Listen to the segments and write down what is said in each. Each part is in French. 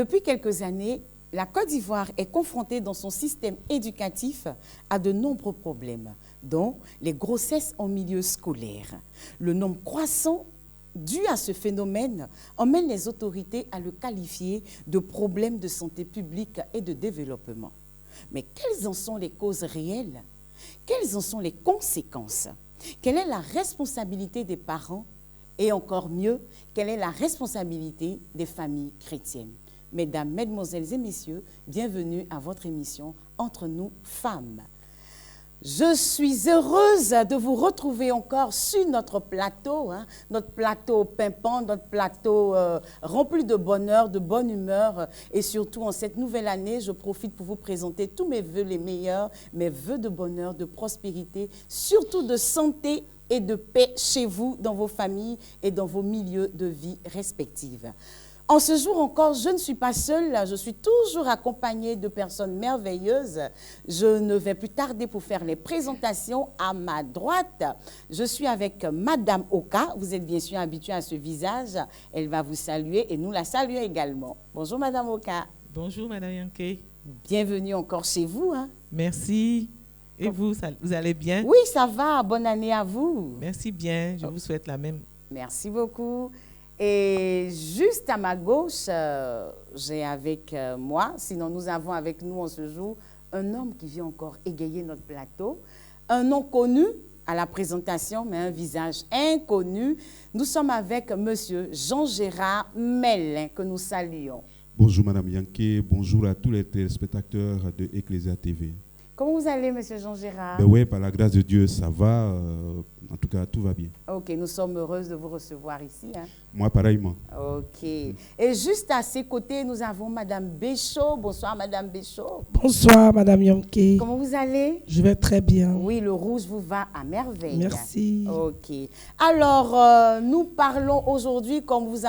Depuis quelques années, la Côte d'Ivoire est confrontée dans son système éducatif à de nombreux problèmes, dont les grossesses en milieu scolaire. Le nombre croissant dû à ce phénomène emmène les autorités à le qualifier de problème de santé publique et de développement. Mais quelles en sont les causes réelles? Quelles en sont les conséquences? Quelle est la responsabilité des parents? Et encore mieux, quelle est la responsabilité des familles chrétiennes? Mesdames, Mesdemoiselles et Messieurs, bienvenue à votre émission Entre nous femmes. Je suis heureuse de vous retrouver encore sur notre plateau, notre plateau pimpant, notre plateau rempli de bonheur, de bonne humeur. Et surtout, en cette nouvelle année, je profite pour vous présenter tous mes vœux les meilleurs, mes vœux de bonheur, de prospérité, surtout de santé et de paix chez vous, dans vos familles et dans vos milieux de vie respectifs. En ce jour encore, je ne suis pas seule, je suis toujours accompagnée de personnes merveilleuses. Je ne vais plus tarder pour faire les présentations. À ma droite, je suis avec Madame Oka. Vous êtes bien sûr habituée à ce visage. Elle va vous saluer et nous la saluons également. Bonjour Madame Oka. Bonjour Madame Yanké. Bienvenue encore chez vous. Merci. Et vous allez bien? Oui, ça va. Bonne année à vous. Merci bien. Je vous souhaite la même. Merci beaucoup. Et juste à ma gauche, j'ai avec moi, sinon nous avons avec nous en ce jour, un homme qui vient encore égayer notre plateau. Un nom connu à la présentation, mais un visage inconnu. Nous sommes avec monsieur Jean-Gérard Mellin, que nous saluons. Bonjour Madame Yanké, bonjour à tous les téléspectateurs de Ecclesia TV. Comment vous allez, monsieur Jean-Gérard? Ben oui, par la grâce de Dieu, ça va. En tout cas, tout va bien. Ok, nous sommes heureuses de vous recevoir ici. Moi, pareillement. Ok. Et juste à ses côtés, nous avons Madame Béchaud. Bonsoir, Madame Béchaud. Bonsoir, Madame Yanké. Comment vous allez? Je vais très bien. Oui, le rouge vous va à merveille. Merci. Ok. Alors, nous parlons aujourd'hui, comme vous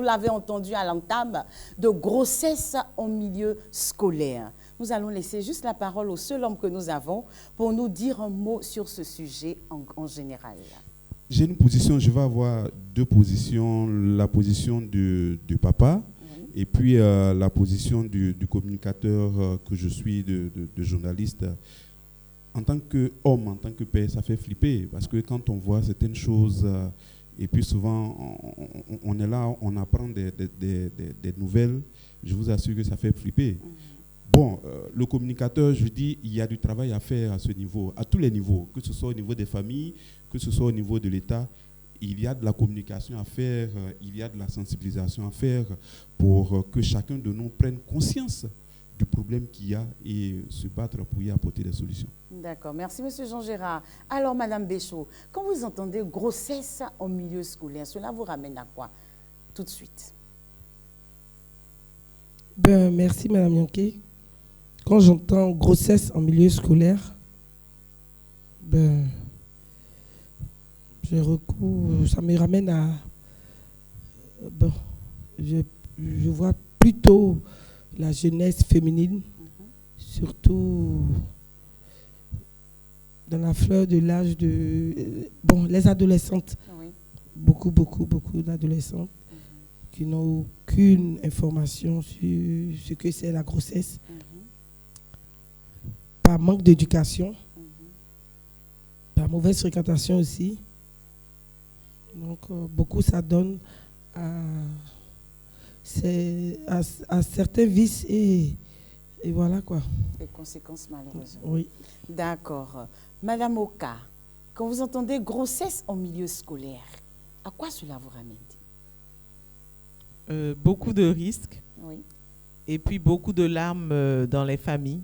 l'avez entendu à l'entame, de grossesse en milieu scolaire. Nous allons laisser juste la parole au seul homme que nous avons pour nous dire un mot sur ce sujet en général. J'ai une position, je vais avoir deux positions. La position du papa et puis la position du communicateur que je suis, de journaliste. En tant qu'homme, en tant que père, ça fait flipper parce que quand on voit certaines choses, et puis souvent on est là, on apprend des nouvelles, je vous assure que ça fait flipper. Bon, le communicateur, je dis, il y a du travail à faire à ce niveau, à tous les niveaux, que ce soit au niveau des familles, que ce soit au niveau de l'État. Il y a de la communication à faire, il y a de la sensibilisation à faire pour que chacun de nous prenne conscience du problème qu'il y a et se battre pour y apporter des solutions. D'accord, merci Monsieur Jean-Gérard. Alors Madame Béchaud, quand vous entendez grossesse en milieu scolaire, cela vous ramène à quoi tout de suite? Ben, merci Madame Yanké. Quand j'entends grossesse en milieu scolaire, ben, ça me ramène à... Bon, je vois plutôt la jeunesse féminine, surtout dans la fleur de l'âge de... Bon, les adolescentes. Oui. Beaucoup d'adolescentes qui n'ont aucune information sur ce que c'est la grossesse. Par manque d'éducation, par mauvaise fréquentation aussi. Donc, beaucoup ça donne à certains vices et voilà quoi. Les conséquences malheureuses. Oui. D'accord. Madame Oka, quand vous entendez grossesse en milieu scolaire, à quoi cela vous ramène? Beaucoup de risques. Oui. Et puis beaucoup de larmes dans les familles.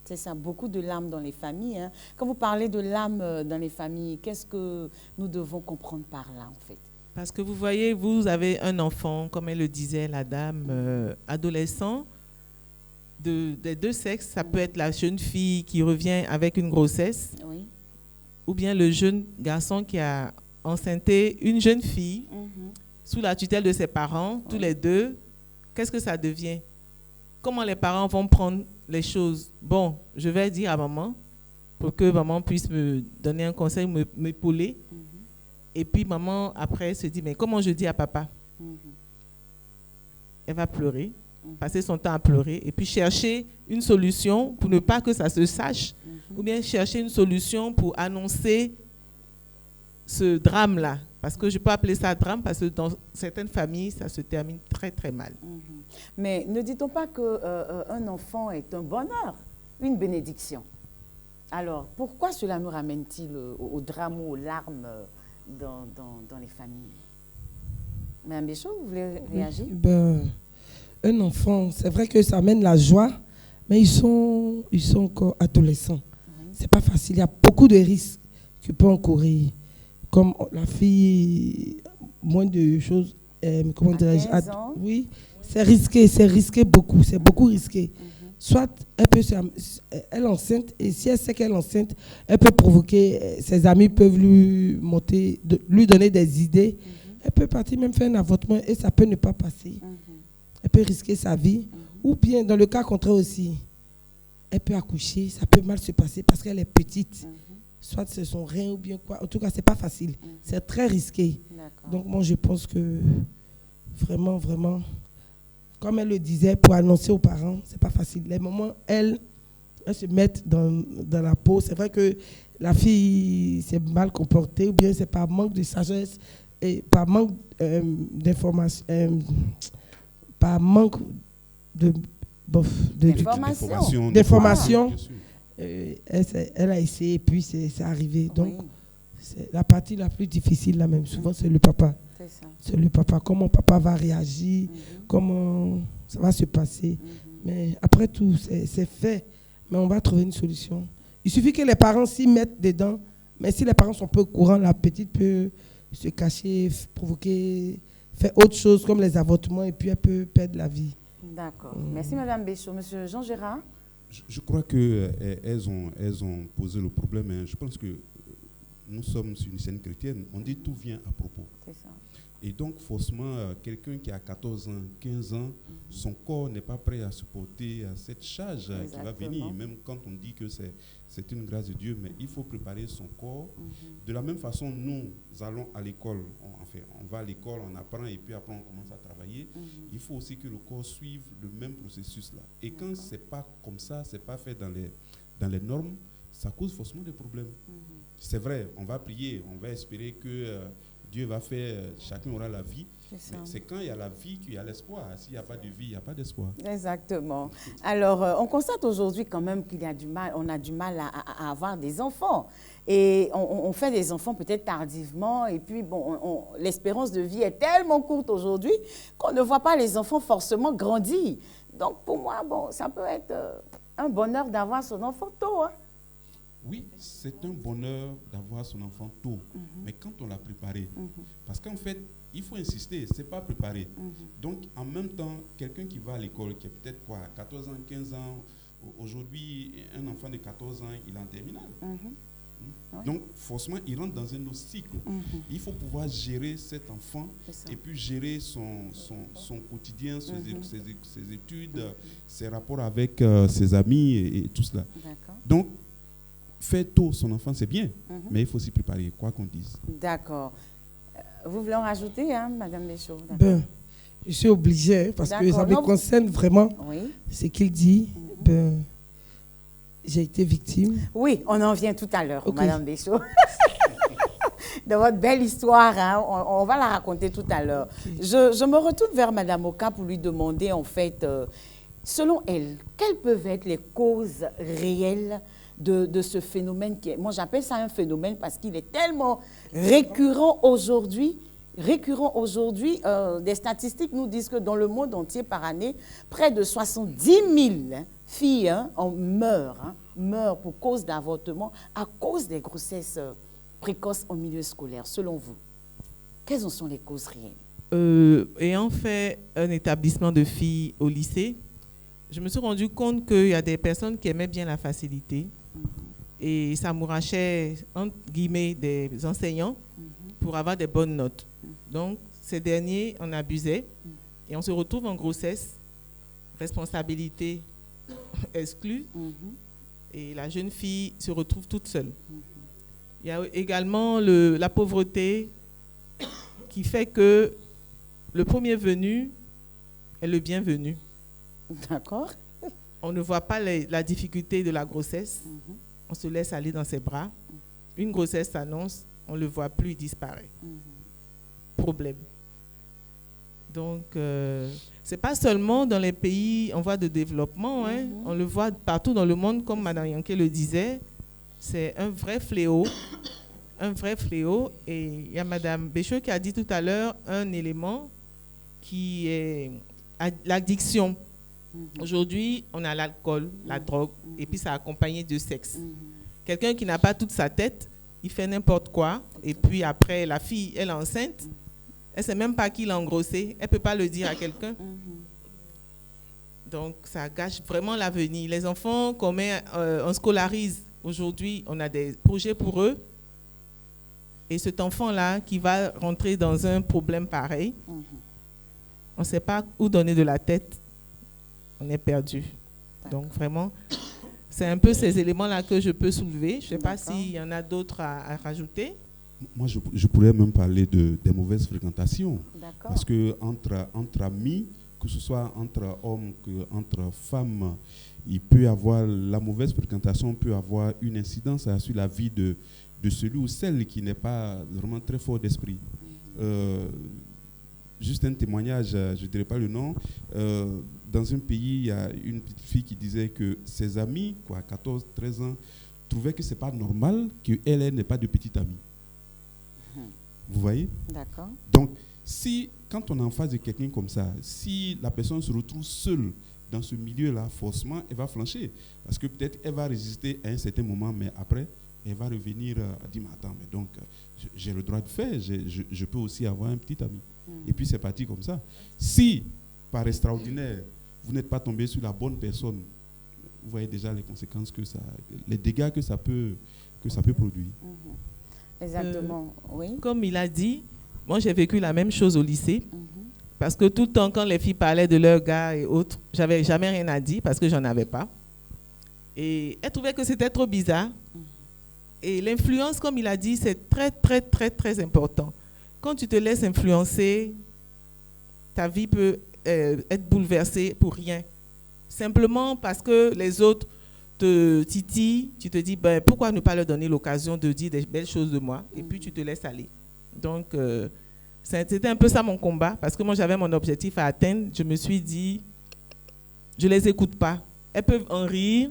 C'est ça, beaucoup de larmes dans les familles. Quand vous parlez de larmes dans les familles, qu'est-ce que nous devons comprendre par là, en fait? Parce que vous voyez, vous avez un enfant, comme elle le disait, la dame, adolescent, des deux sexes. Ça peut être la jeune fille qui revient avec une grossesse, Oui. ou bien le jeune garçon qui a enceinté une jeune fille sous la tutelle de ses parents, tous les deux. Qu'est-ce que ça devient? Comment les parents vont prendre les choses? Bon, je vais dire à maman pour que maman puisse me donner un conseil, m'épauler. Et puis maman, après, se dit, mais comment je dis à papa? elle va pleurer, passer son temps à pleurer, et puis chercher une solution pour ne pas que ça se sache, ou bien chercher une solution pour annoncer ce drame-là. Parce que je peux appeler ça drame, parce que dans certaines familles, ça se termine très, très mal. Mais ne dit-on pas qu'un enfant est un bonheur, une bénédiction? Alors, pourquoi cela nous ramène-t-il au drame ou aux larmes dans les familles? Madame Béchaud, vous voulez réagir? Un enfant, c'est vrai que ça amène la joie, mais ils sont encore adolescents. C'est pas facile, il y a beaucoup de risques que peut encourir. Comme la fille, moins de choses, comment dirais-je? Oui, c'est risqué beaucoup, c'est beaucoup risqué. Soit elle est enceinte, et si elle sait qu'elle est enceinte, elle peut provoquer, ses amis peuvent lui donner des idées. Elle peut partir même faire un avortement et ça peut ne pas passer. Elle peut risquer sa vie. Ou bien, dans le cas contraire aussi, elle peut accoucher, ça peut mal se passer parce qu'elle est petite. Soit c'est son rein ou bien quoi. En tout cas, c'est pas facile. C'est très risqué. Donc moi, je pense que vraiment, vraiment, comme elle le disait, pour annoncer aux parents, c'est pas facile. Les moments, elles se mettent dans la peau. C'est vrai que la fille s'est mal comportée ou bien c'est par manque de sagesse et par manque d'information, par manque d'information. Elle a essayé et puis c'est arrivé. Donc, c'est la partie la plus difficile, là même, souvent, c'est le papa. C'est le papa. Comment papa va réagir, comment ça va se passer. Mais après tout, c'est fait. Mais on va trouver une solution. Il suffit que les parents s'y mettent dedans. Mais si les parents sont peu au courant, la petite peut se cacher, provoquer, faire autre chose comme les avortements et puis elle peut perdre la vie. D'accord. Merci Madame Béchaud. Monsieur Jean-Gérard? Je crois qu'elles ont posé le problème. Hein. Je pense que nous sommes sur une scène chrétienne. On dit tout vient à propos. C'est ça. Et donc, forcément, quelqu'un qui a 14 ans, 15 ans, son corps n'est pas prêt à supporter cette charge qui va venir. Même quand on dit que c'est une grâce de Dieu, mais il faut préparer son corps. De la même façon, nous allons à l'école. On va à l'école, on apprend et puis après on commence à travailler. Il faut aussi que le corps suive le même processus-là. Et quand ce n'est pas comme ça, ce n'est pas fait dans les normes, ça cause forcément des problèmes. C'est vrai, on va prier, on va espérer que Dieu va faire, chacun aura la vie. C'est quand il y a la vie qu'il y a l'espoir. S'il n'y a pas de vie, il n'y a pas d'espoir. Exactement. Alors, on constate aujourd'hui quand même qu'il y a du mal, on a du mal à avoir des enfants. Et on fait des enfants peut-être tardivement. Et puis, bon, l'espérance de vie est tellement courte aujourd'hui qu'on ne voit pas les enfants forcément grandir. Donc, pour moi, bon, ça peut être un bonheur d'avoir son enfant tôt, hein. Oui, c'est un bonheur d'avoir son enfant tôt, mais quand on l'a préparé, parce qu'en fait, il faut insister, ce n'est pas préparé. Donc, en même temps, quelqu'un qui va à l'école, qui a peut-être 14 ans, 15 ans, aujourd'hui, un enfant de 14 ans, il est en terminale. Donc, forcément, il rentre dans un autre cycle. Il faut pouvoir gérer cet enfant et puis gérer son quotidien, ses études, ses rapports avec ses amis et tout cela. Donc, faire tôt son enfant, c'est bien, mais il faut s'y préparer, quoi qu'on dise. D'accord. Vous voulez en rajouter, hein, Madame Béchaud? Je suis obligée, parce que ça me concerne vraiment. Ce qu'il dit. J'ai été victime. Oui, on en vient tout à l'heure, Madame Béchaud. De votre belle histoire, hein, on va la raconter tout à l'heure. Je me retourne vers Madame Oka pour lui demander, en fait, selon elle, quelles peuvent être les causes réelles de ce phénomène moi j'appelle ça un phénomène parce qu'il est tellement récurrent aujourd'hui. Des statistiques nous disent que dans le monde entier par année, près de 70 000 filles meurent pour cause d'avortement à cause des grossesses précoces en milieu scolaire. Selon vous, quelles en sont les causes réelles? Ayant fait un établissement de filles au lycée, je me suis rendu compte qu'il y a des personnes qui aimaient bien la facilité et s'amourachaient, entre guillemets, des enseignants pour avoir des bonnes notes. Donc, ces derniers en abusaient et on se retrouve en grossesse, responsabilité exclue, et la jeune fille se retrouve toute seule. Il y a également la pauvreté qui fait que le premier venu est le bienvenu. D'accord. On ne voit pas la difficulté de la grossesse. On se laisse aller dans ses bras. Une grossesse s'annonce, on ne le voit plus, il disparaît. Problème. Donc, ce n'est pas seulement dans les pays en voie de développement, hein. On le voit partout dans le monde, comme Mme Yanké le disait. C'est un vrai fléau. Un vrai fléau. Et il y a Mme Béchot qui a dit tout à l'heure un élément qui est l'addiction. Aujourd'hui, on a l'alcool, la drogue, et puis ça accompagné de sexe. Quelqu'un qui n'a pas toute sa tête, il fait n'importe quoi, et puis après, la fille, elle est enceinte, elle ne sait même pas qui l'a engrossée, elle ne peut pas le dire à quelqu'un. Donc, ça gâche vraiment l'avenir. Les enfants on scolarise aujourd'hui, on a des projets pour eux, et cet enfant-là qui va rentrer dans un problème pareil, on ne sait pas où donner de la tête, on est perdu. Donc, vraiment, c'est un peu ces éléments-là que je peux soulever. Je ne sais pas s'il y en a d'autres à rajouter. Moi, je pourrais même parler des mauvaises fréquentations. Parce que entre amis, que ce soit entre hommes qu'entre femmes, il peut avoir la mauvaise fréquentation peut avoir une incidence sur la vie de celui ou celle qui n'est pas vraiment très fort d'esprit. Juste un témoignage, je ne dirais pas le nom. Dans un pays, il y a une petite fille qui disait que ses amis, 14, 13 ans, trouvaient que ce n'est pas normal qu'elle n'ait pas de petite amie. Vous voyez? D'accord. Donc, quand on est en face de quelqu'un comme ça, si la personne se retrouve seule dans ce milieu-là, forcément, elle va flancher. Parce que peut-être elle va résister à un certain moment, mais après, elle va revenir à dire, mais attends, mais donc, j'ai le droit de faire, je peux aussi avoir un petit ami. Et puis, c'est parti comme ça. Si, par extraordinaire, vous n'êtes pas tombé sur la bonne personne, vous voyez déjà les conséquences les dégâts que ça peut produire. Exactement, oui. Comme il a dit, moi j'ai vécu la même chose au lycée, parce que tout le temps quand les filles parlaient de leurs gars et autres, j'avais jamais rien à dire parce que j'en avais pas. Et elles trouvaient que c'était trop bizarre. Et l'influence, comme il a dit, c'est très, très, très, très important. Quand tu te laisses influencer, ta vie peut être bouleversée pour rien. Simplement parce que les autres te titillent, tu te dis, pourquoi ne pas leur donner l'occasion de dire des belles choses de moi, et puis tu te laisses aller. Donc, c'était un peu ça mon combat, parce que moi j'avais mon objectif à atteindre. Je me suis dit, je ne les écoute pas. Elles peuvent en rire,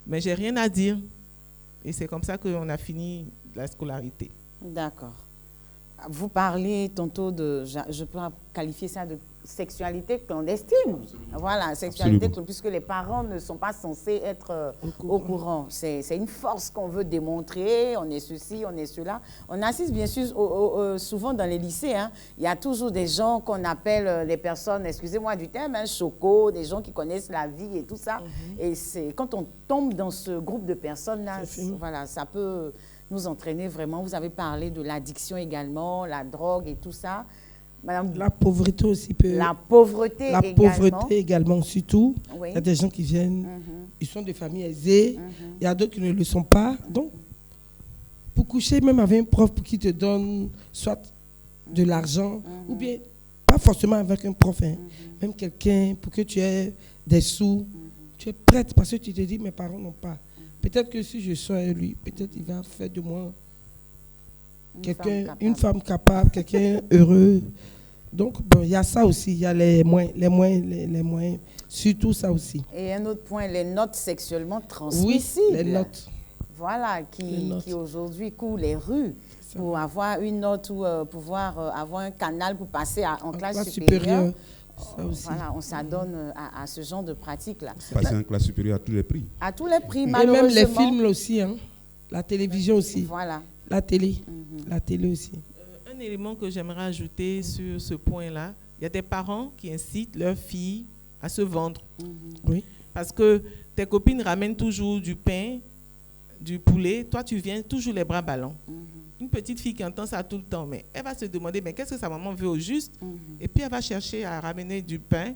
mais j'ai rien à dire. Et c'est comme ça qu'on a fini la scolarité. D'accord. Vous parlez tantôt je peux qualifier ça de sexualité clandestine. Absolument. Voilà, sexualité, puisque les parents ne sont pas censés être au courant. C'est une force qu'on veut démontrer, on est ceci, on est cela. On assiste bien sûr souvent dans les lycées, hein, il y a toujours des gens qu'on appelle les personnes, excusez-moi du terme, chocos, des gens qui connaissent la vie et tout ça. Et quand on tombe dans ce groupe de personnes-là, voilà, ça peut nous entraîner vraiment. Vous avez parlé de l'addiction également, la drogue et tout ça. Madame, la pauvreté aussi peut. La pauvreté également. La pauvreté également, surtout. Oui. Il y a des gens qui viennent, ils sont de familles aisées, il y a d'autres qui ne le sont pas. Donc, pour coucher, même avec un prof qui te donne soit de l'argent, ou bien, pas forcément avec un prof, même quelqu'un pour que tu aies des sous, tu es prête parce que tu te dis, mes parents n'ont pas. Peut-être que si je suis avec lui, peut-être il va faire de moi une femme capable, quelqu'un heureux. Donc, il y a ça aussi, il y a les moyens, surtout ça aussi. Et un autre point, les notes sexuellement transmissibles. Oui, les notes. Voilà, qui aujourd'hui courent les rues pour avoir une note ou pouvoir avoir un canal pour passer en classe supérieure. Ça aussi. Voilà, on s'adonne à ce genre de pratique-là. Passer en classe supérieure à tous les prix. À tous les prix, malheureusement. Et même les films aussi, hein. La télévision aussi. Voilà. La télé. La télé aussi. Un élément que j'aimerais ajouter sur ce point-là, il y a des parents qui incitent leurs filles à se vendre. Oui. Parce que tes copines ramènent toujours du pain, du poulet, toi tu viens toujours les bras ballants. Une petite fille qui entend ça tout le temps, mais elle va se demander mais qu'est-ce que sa maman veut au juste, et puis elle va chercher à ramener du pain,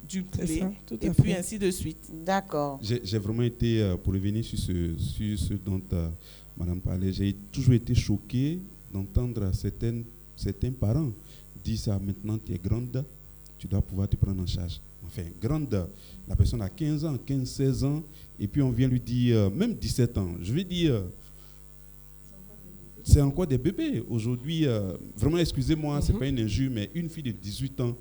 du poulet, ça, et puis ainsi de suite. D'accord. J'ai vraiment été, pour revenir sur ce dont Madame parlait, j'ai toujours été choqué d'entendre certains parents dire ça. Maintenant tu es grande, tu dois pouvoir te prendre en charge. Enfin, grande, la personne a 15 ans, 15, 16 ans, et puis on vient lui dire, même 17 ans, je vais dire, c'est encore des bébés. Aujourd'hui, vraiment, excusez-moi, ce n'est pas une injure, mais une fille de 18 ans,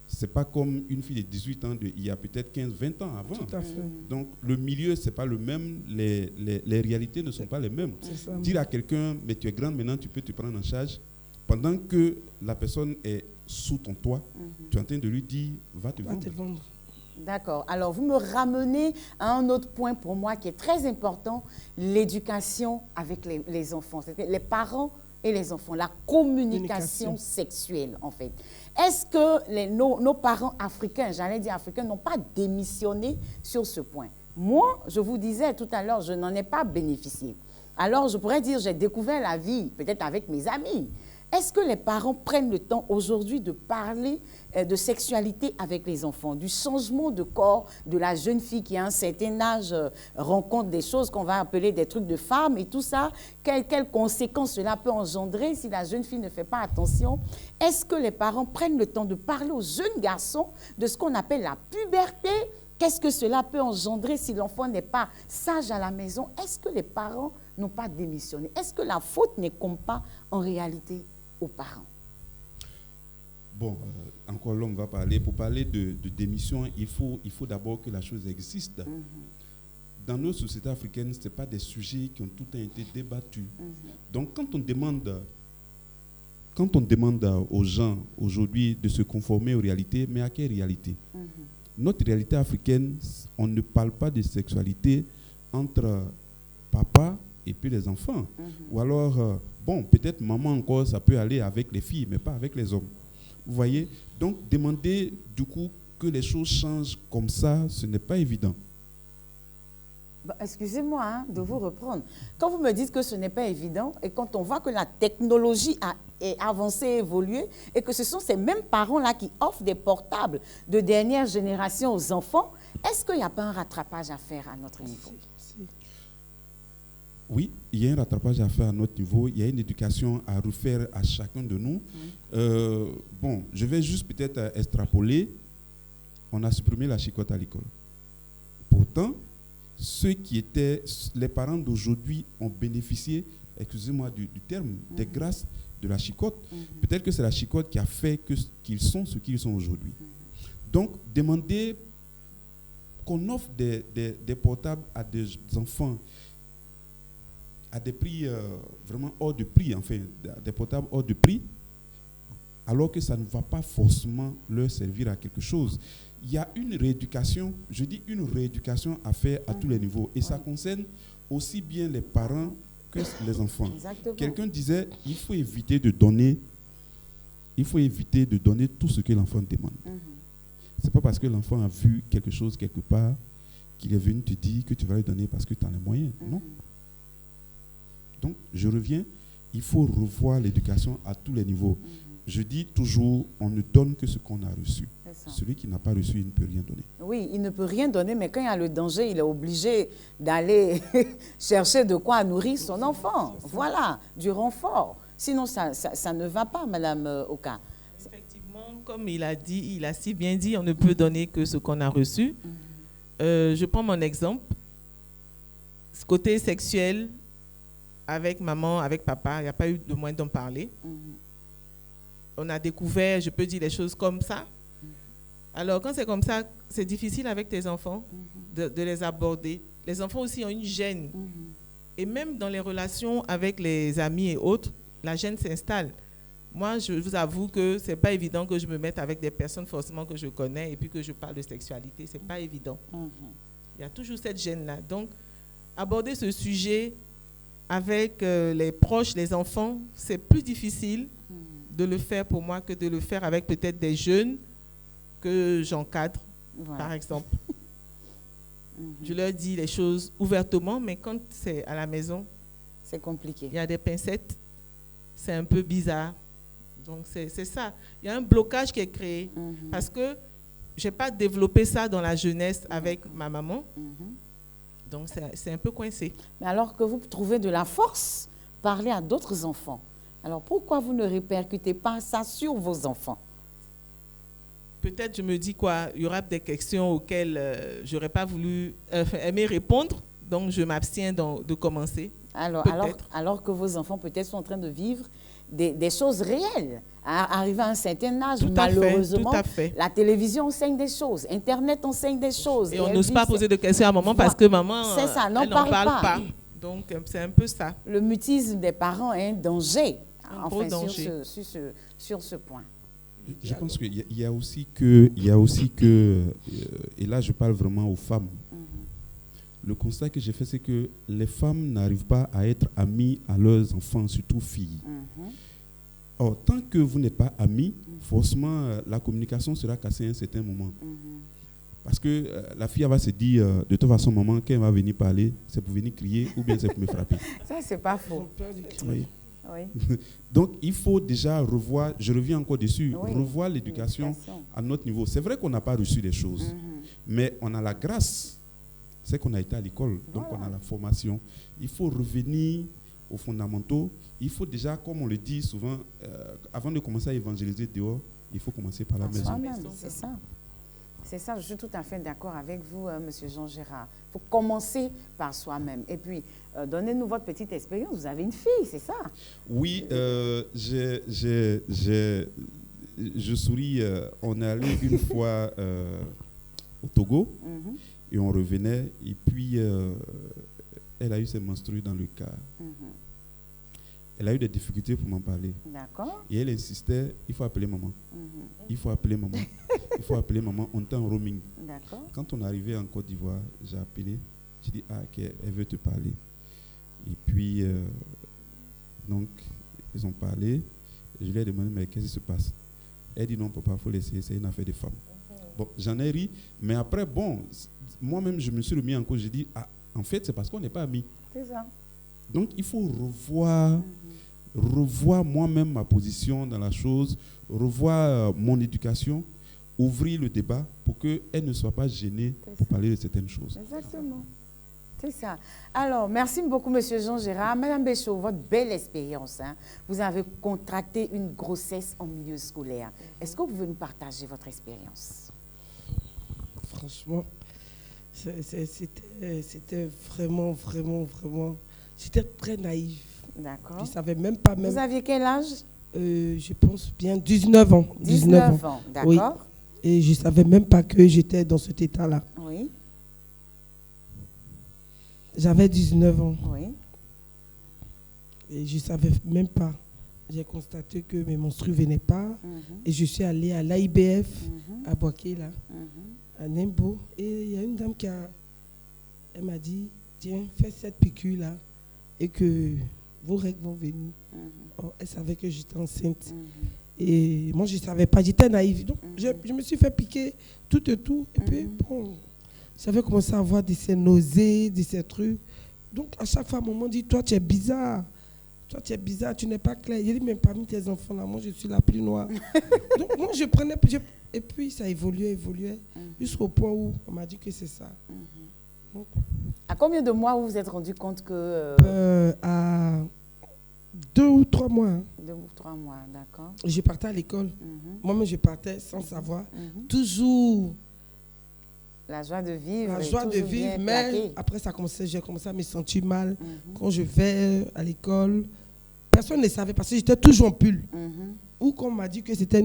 ce n'est pas comme une fille de 18 ans il y a peut-être 15, 20 ans avant. Tout à fait. Donc, le milieu, ce n'est pas le même, les réalités ne sont pas les mêmes. Ça. Dire à quelqu'un, mais tu es grande, maintenant tu peux te prendre en charge, pendant que la personne est sous ton toit, tu es en train de lui dire, va te vendre. D'accord. Alors, vous me ramenez à un autre point pour moi qui est très important, l'éducation avec les enfants. C'est-à-dire les parents et les enfants, la communication sexuelle, en fait. Est-ce que nos parents africains, j'allais dire africains, n'ont pas démissionné sur ce point? Moi, je vous disais tout à l'heure, je n'en ai pas bénéficié. Alors, je pourrais dire, j'ai découvert la vie, peut-être avec mes amis. Est-ce que les parents prennent le temps aujourd'hui de parler de sexualité avec les enfants, du changement de corps de la jeune fille qui à un certain âge rencontre des choses qu'on va appeler des trucs de femme et tout ça, quelles conséquences cela peut engendrer si la jeune fille ne fait pas attention? Est-ce que les parents prennent le temps de parler aux jeunes garçons de ce qu'on appelle la puberté? Qu'est-ce que cela peut engendrer si l'enfant n'est pas sage à la maison? Est-ce que les parents n'ont pas démissionné? Est-ce que la faute n'incombe pas en réalité aux parents? Bon, encore l'homme va parler. Pour parler de démission, il faut d'abord que la chose existe. Dans nos sociétés africaines, ce n'est pas des sujets qui ont tout le temps été débattus. Donc, quand on demande aux gens aujourd'hui de se conformer aux réalités, mais à quelle réalité? Notre réalité africaine, on ne parle pas de sexualité entre papa et puis les enfants. Ou alors, bon, peut-être maman encore, ça peut aller avec les filles, mais pas avec les hommes. Vous voyez? Donc, demander du coup que les choses changent comme ça, ce n'est pas évident. Excusez-moi de vous reprendre. Quand vous me dites que ce n'est pas évident, et quand on voit que la technologie a avancé, évolué, et que ce sont ces mêmes parents-là qui offrent des portables de dernière génération aux enfants, est-ce qu'il n'y a pas un rattrapage à faire à notre niveau? Oui, il y a un rattrapage à faire à notre niveau. Il y a une éducation à refaire à chacun de nous. Bon, je vais juste peut-être extrapoler. On a supprimé la chicotte à l'école. Pourtant, les parents d'aujourd'hui ont bénéficié, excusez-moi du terme, des grâces de la chicotte. Peut-être que c'est la chicotte qui a fait qu'ils sont ce qu'ils sont aujourd'hui. Donc, demander qu'on offre des portables à des enfants à des prix vraiment hors de prix, enfin, des portables hors de prix, alors que ça ne va pas forcément leur servir à quelque chose. Il y a une rééducation, je dis une rééducation à faire à tous les niveaux. Et ça concerne aussi bien les parents que les enfants. Quelqu'un disait, il faut éviter de donner tout ce que l'enfant demande. Ce n'est pas parce que l'enfant a vu quelque chose quelque part qu'il est venu te dire que tu vas lui donner parce que tu as les moyens. Non. Donc, je reviens, il faut revoir l'éducation à tous les niveaux. Je dis toujours, on ne donne que ce qu'on a reçu. Celui qui n'a pas reçu, il ne peut rien donner. Oui, il ne peut rien donner, mais quand il y a le danger, il est obligé d'aller chercher de quoi nourrir son enfant. Voilà, du renfort. Sinon, ça ne va pas, Madame Oka. Effectivement, comme il a si bien dit, on ne peut donner que ce qu'on a reçu. Je prends mon exemple. Ce côté sexuel, avec maman, avec papa, il n'y a pas eu de moyen d'en parler. On a découvert, je peux dire les choses comme ça. Alors, quand c'est comme ça, c'est difficile avec tes enfants de les aborder. Les enfants aussi ont une gêne. Et même dans les relations avec les amis et autres, la gêne s'installe. Moi, je vous avoue que ce n'est pas évident que je me mette avec des personnes forcément que je connais et puis que je parle de sexualité. Ce n'est pas évident. Il y a toujours cette gêne-là. Donc, aborder ce sujet avec les proches, les enfants, c'est plus difficile de le faire pour moi que de le faire avec peut-être des jeunes que j'encadre, par exemple. Je leur dis les choses ouvertement, mais quand c'est à la maison, c'est compliqué. Il y a des pincettes, c'est un peu bizarre. Donc, c'est ça. Il y a un blocage qui est créé parce que je n'ai pas développé ça dans la jeunesse avec ma maman. Donc, c'est un peu coincé. Mais alors que vous trouvez de la force, parler à d'autres enfants. Alors, pourquoi vous ne répercutez pas ça sur vos enfants? peut-être je me dis quoi, il y aura des questions auxquelles j'aurais pas voulu aimer répondre, donc je m'abstiens de commencer. Alors que vos enfants peut-être sont en train de vivre des choses réelles. Arrivé à un certain âge, malheureusement, la télévision enseigne des choses, Internet enseigne des choses. Et on n'ose pas poser de questions à maman parce que maman, elle n'en parle pas. Donc, c'est un peu ça. Le mutisme des parents est un danger, danger. Sur ce point. Je pense qu'il y a aussi que, et là je parle vraiment aux femmes, le constat que j'ai fait, c'est que les femmes n'arrivent pas à être amies à leurs enfants, surtout filles. Or, tant que vous n'êtes pas amis, forcément, la communication sera cassée à un certain moment. Parce que la fille elle va se dire, de toute façon, maman, quand elle va venir parler, c'est pour venir crier ou bien c'est pour me frapper. Ça, c'est pas faux. Oui. Donc, il faut déjà revoir, je reviens encore dessus, revoir l'éducation à notre niveau. C'est vrai qu'on n'a pas reçu des choses, mais on a la grâce. C'est qu'on a été à l'école, donc on a la formation. Il faut revenir aux fondamentaux. Il faut déjà, comme on le dit souvent, avant de commencer à évangéliser dehors, il faut commencer par la maison. C'est ça. C'est ça, je suis tout à fait d'accord avec vous, Monsieur Jean Gérard. Il faut commencer par soi-même. Et puis, donnez-nous votre petite expérience. Vous avez une fille, c'est ça? Oui, je souris. On est allé une fois au Togo et on revenait. Et puis, elle a eu ses menstrues dans le car. Elle a eu des difficultés pour m'en parler. D'accord. Et elle insistait, il faut appeler maman. Il faut appeler maman. Il faut appeler maman. On était en roaming. D'accord. Quand on est arrivé en Côte d'Ivoire, j'ai appelé. J'ai dit, ok, elle veut te parler. Et puis, donc, ils ont parlé. Et je lui ai demandé, mais qu'est-ce qui se passe? Elle dit, non, papa, il faut laisser, c'est une affaire de femme. Bon, j'en ai ri. Mais après, bon, moi-même, je me suis remis en cause. J'ai dit, en fait, c'est parce qu'on n'est pas amis. C'est ça. Donc, il faut revoir moi-même ma position dans la chose, revoir mon éducation, ouvrir le débat pour qu'elle ne soit pas gênée pour parler de certaines choses. Exactement. C'est ça. Alors, merci beaucoup, Monsieur Jean Gérard. Madame Béchaud, votre belle expérience. Vous avez contracté une grossesse en milieu scolaire. Est-ce que vous pouvez nous partager votre expérience? Franchement, c'était vraiment... J'étais très naïve. D'accord. Je ne savais même pas... Vous aviez quel âge? Je pense bien 19 ans. 19 ans, d'accord. Oui. Et je ne savais même pas que j'étais dans cet état-là. Oui. J'avais 19 ans. Oui. Et je ne savais même pas. J'ai constaté que mes menstrues ne venaient pas. Et je suis allée à l'AIBF, à Boaké, là, à Nimbo. Et il y a une dame elle m'a dit, tiens, fais cette piqûre-là. Et que vos règles vont venir. Elle savait que j'étais enceinte. Et moi, je ne savais pas, j'étais naïve. Donc, je me suis fait piquer tout et tout. Et puis, bon, j'avais commencé à avoir ces nausées, ces trucs. Donc, à chaque fois, maman dit, toi, tu es bizarre. Toi, tu es bizarre, tu n'es pas clair. J'ai dit, mais parmi tes enfants, là, moi, je suis la plus noire. Donc, moi, je prenais... Et puis, ça évoluait. Jusqu'au point où on m'a dit que c'est ça. Donc, à combien de mois vous vous êtes rendu compte que... à 2 ou 3 mois. 2 ou 3 mois, d'accord. Je partais à l'école. Moi-même, je partais sans savoir. Toujours... La joie de vivre. La joie de vivre, mais après, j'ai commencé à me sentir mal. Quand je vais à l'école, personne ne savait parce que j'étais toujours en pull. Ou qu'on m'a dit que c'était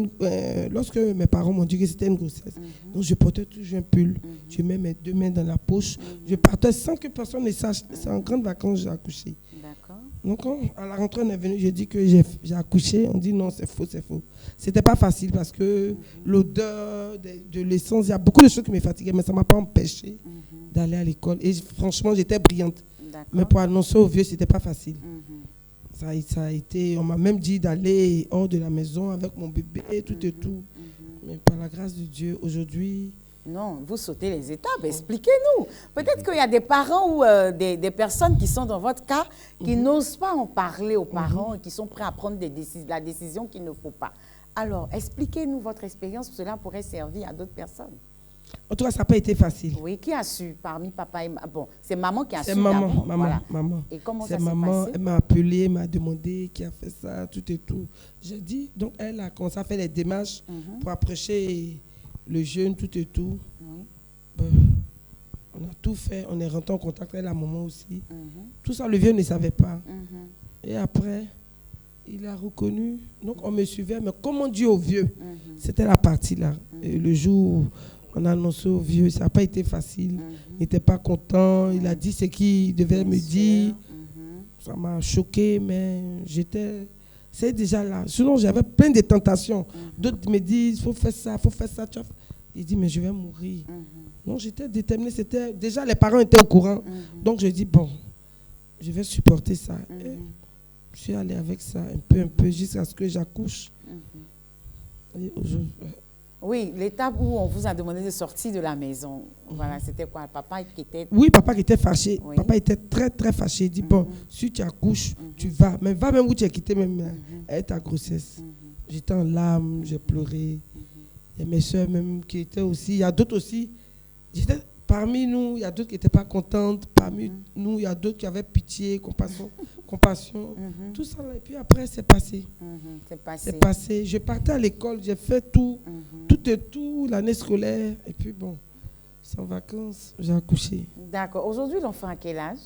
lorsque mes parents m'ont dit que c'était une grossesse. Donc je portais toujours un pull. Je mets mes 2 mains dans la poche. Je partais sans que personne ne sache. C'est en grande vacances j'ai accouché. D'accord. Donc quand à la rentrée on est venu, j'ai dit que j'ai accouché. On dit non, c'est faux. C'était pas facile parce que l'odeur de l'essence, il y a beaucoup de choses qui me fatiguaient, mais ça ne m'a pas empêché d'aller à l'école. Et franchement, j'étais brillante. Mais pour annoncer aux vieux, c'était pas facile. Ça a été, on m'a même dit d'aller hors de la maison avec mon bébé, tout et tout. Mais par la grâce de Dieu, aujourd'hui... Non, vous sautez les étapes, expliquez-nous. Peut-être qu'il y a des parents ou des personnes qui sont dans votre cas, qui n'osent pas en parler aux parents et qui sont prêts à prendre la décision qu'il ne faut pas. Alors, expliquez-nous votre expérience, cela pourrait servir à d'autres personnes. En tout cas, ça n'a pas été facile. Oui, qui a su parmi papa et maman? Bon, c'est maman qui a su. C'est maman. Et comment ça s'est passé? Elle m'a appelé, elle m'a demandé qui a fait ça, tout et tout. J'ai dit, donc elle a commencé à faire les démarches pour approcher le jeûne, tout et tout. Oui. Ben, on a tout fait, on est rentré en contact avec la maman aussi. Mhm. Tout ça, le vieux ne savait pas. Mhm. Et après, il a reconnu. Donc, on me suivait. Mais comme on dit au vieux, Mhm. c'était la partie là. Et le jour où on a annoncé au vieux, ça n'a pas été facile. Mhm. Il n'était pas content. Il a dit ce qu'il devait Bien me sûr. dire. Mhm. Ça m'a choqué, mais j'étais... C'est déjà là. Sinon, j'avais plein de tentations. D'autres me disent, il faut faire ça, il faut faire ça. Il dit, mais je vais mourir. Mhm. Donc, j'étais déterminée. C'était... Déjà, les parents étaient au courant. Mhm. Donc, je dis, bon, je vais supporter ça. Et Mhm. je suis allée avec ça un peu, jusqu'à ce que j'accouche. Mhm. Et aujourd'hui, Oui, l'étape où on vous a demandé de sortir de la maison, voilà, c'était quoi? Papa qui était... oui, papa qui était fâché. Oui. Papa était très, très fâché. Il dit, bon, si tu accouches, tu vas. Mais va même où tu as quitté même avec ta grossesse. J'étais en larmes, j'ai pleuré. Il y a mes soeurs même qui étaient aussi. Il y a d'autres aussi. J'étais parmi nous, il y a d'autres qui n'étaient pas contentes. Parmi nous, il y a d'autres qui avaient pitié, compassion. Tout ça là. Et puis après, c'est passé. C'est passé. C'est passé. Je partais à l'école, j'ai fait tout. Tout et tout, l'année scolaire. Et puis bon, c'est en vacances, j'ai accouché. D'accord. Aujourd'hui, l'enfant a quel âge?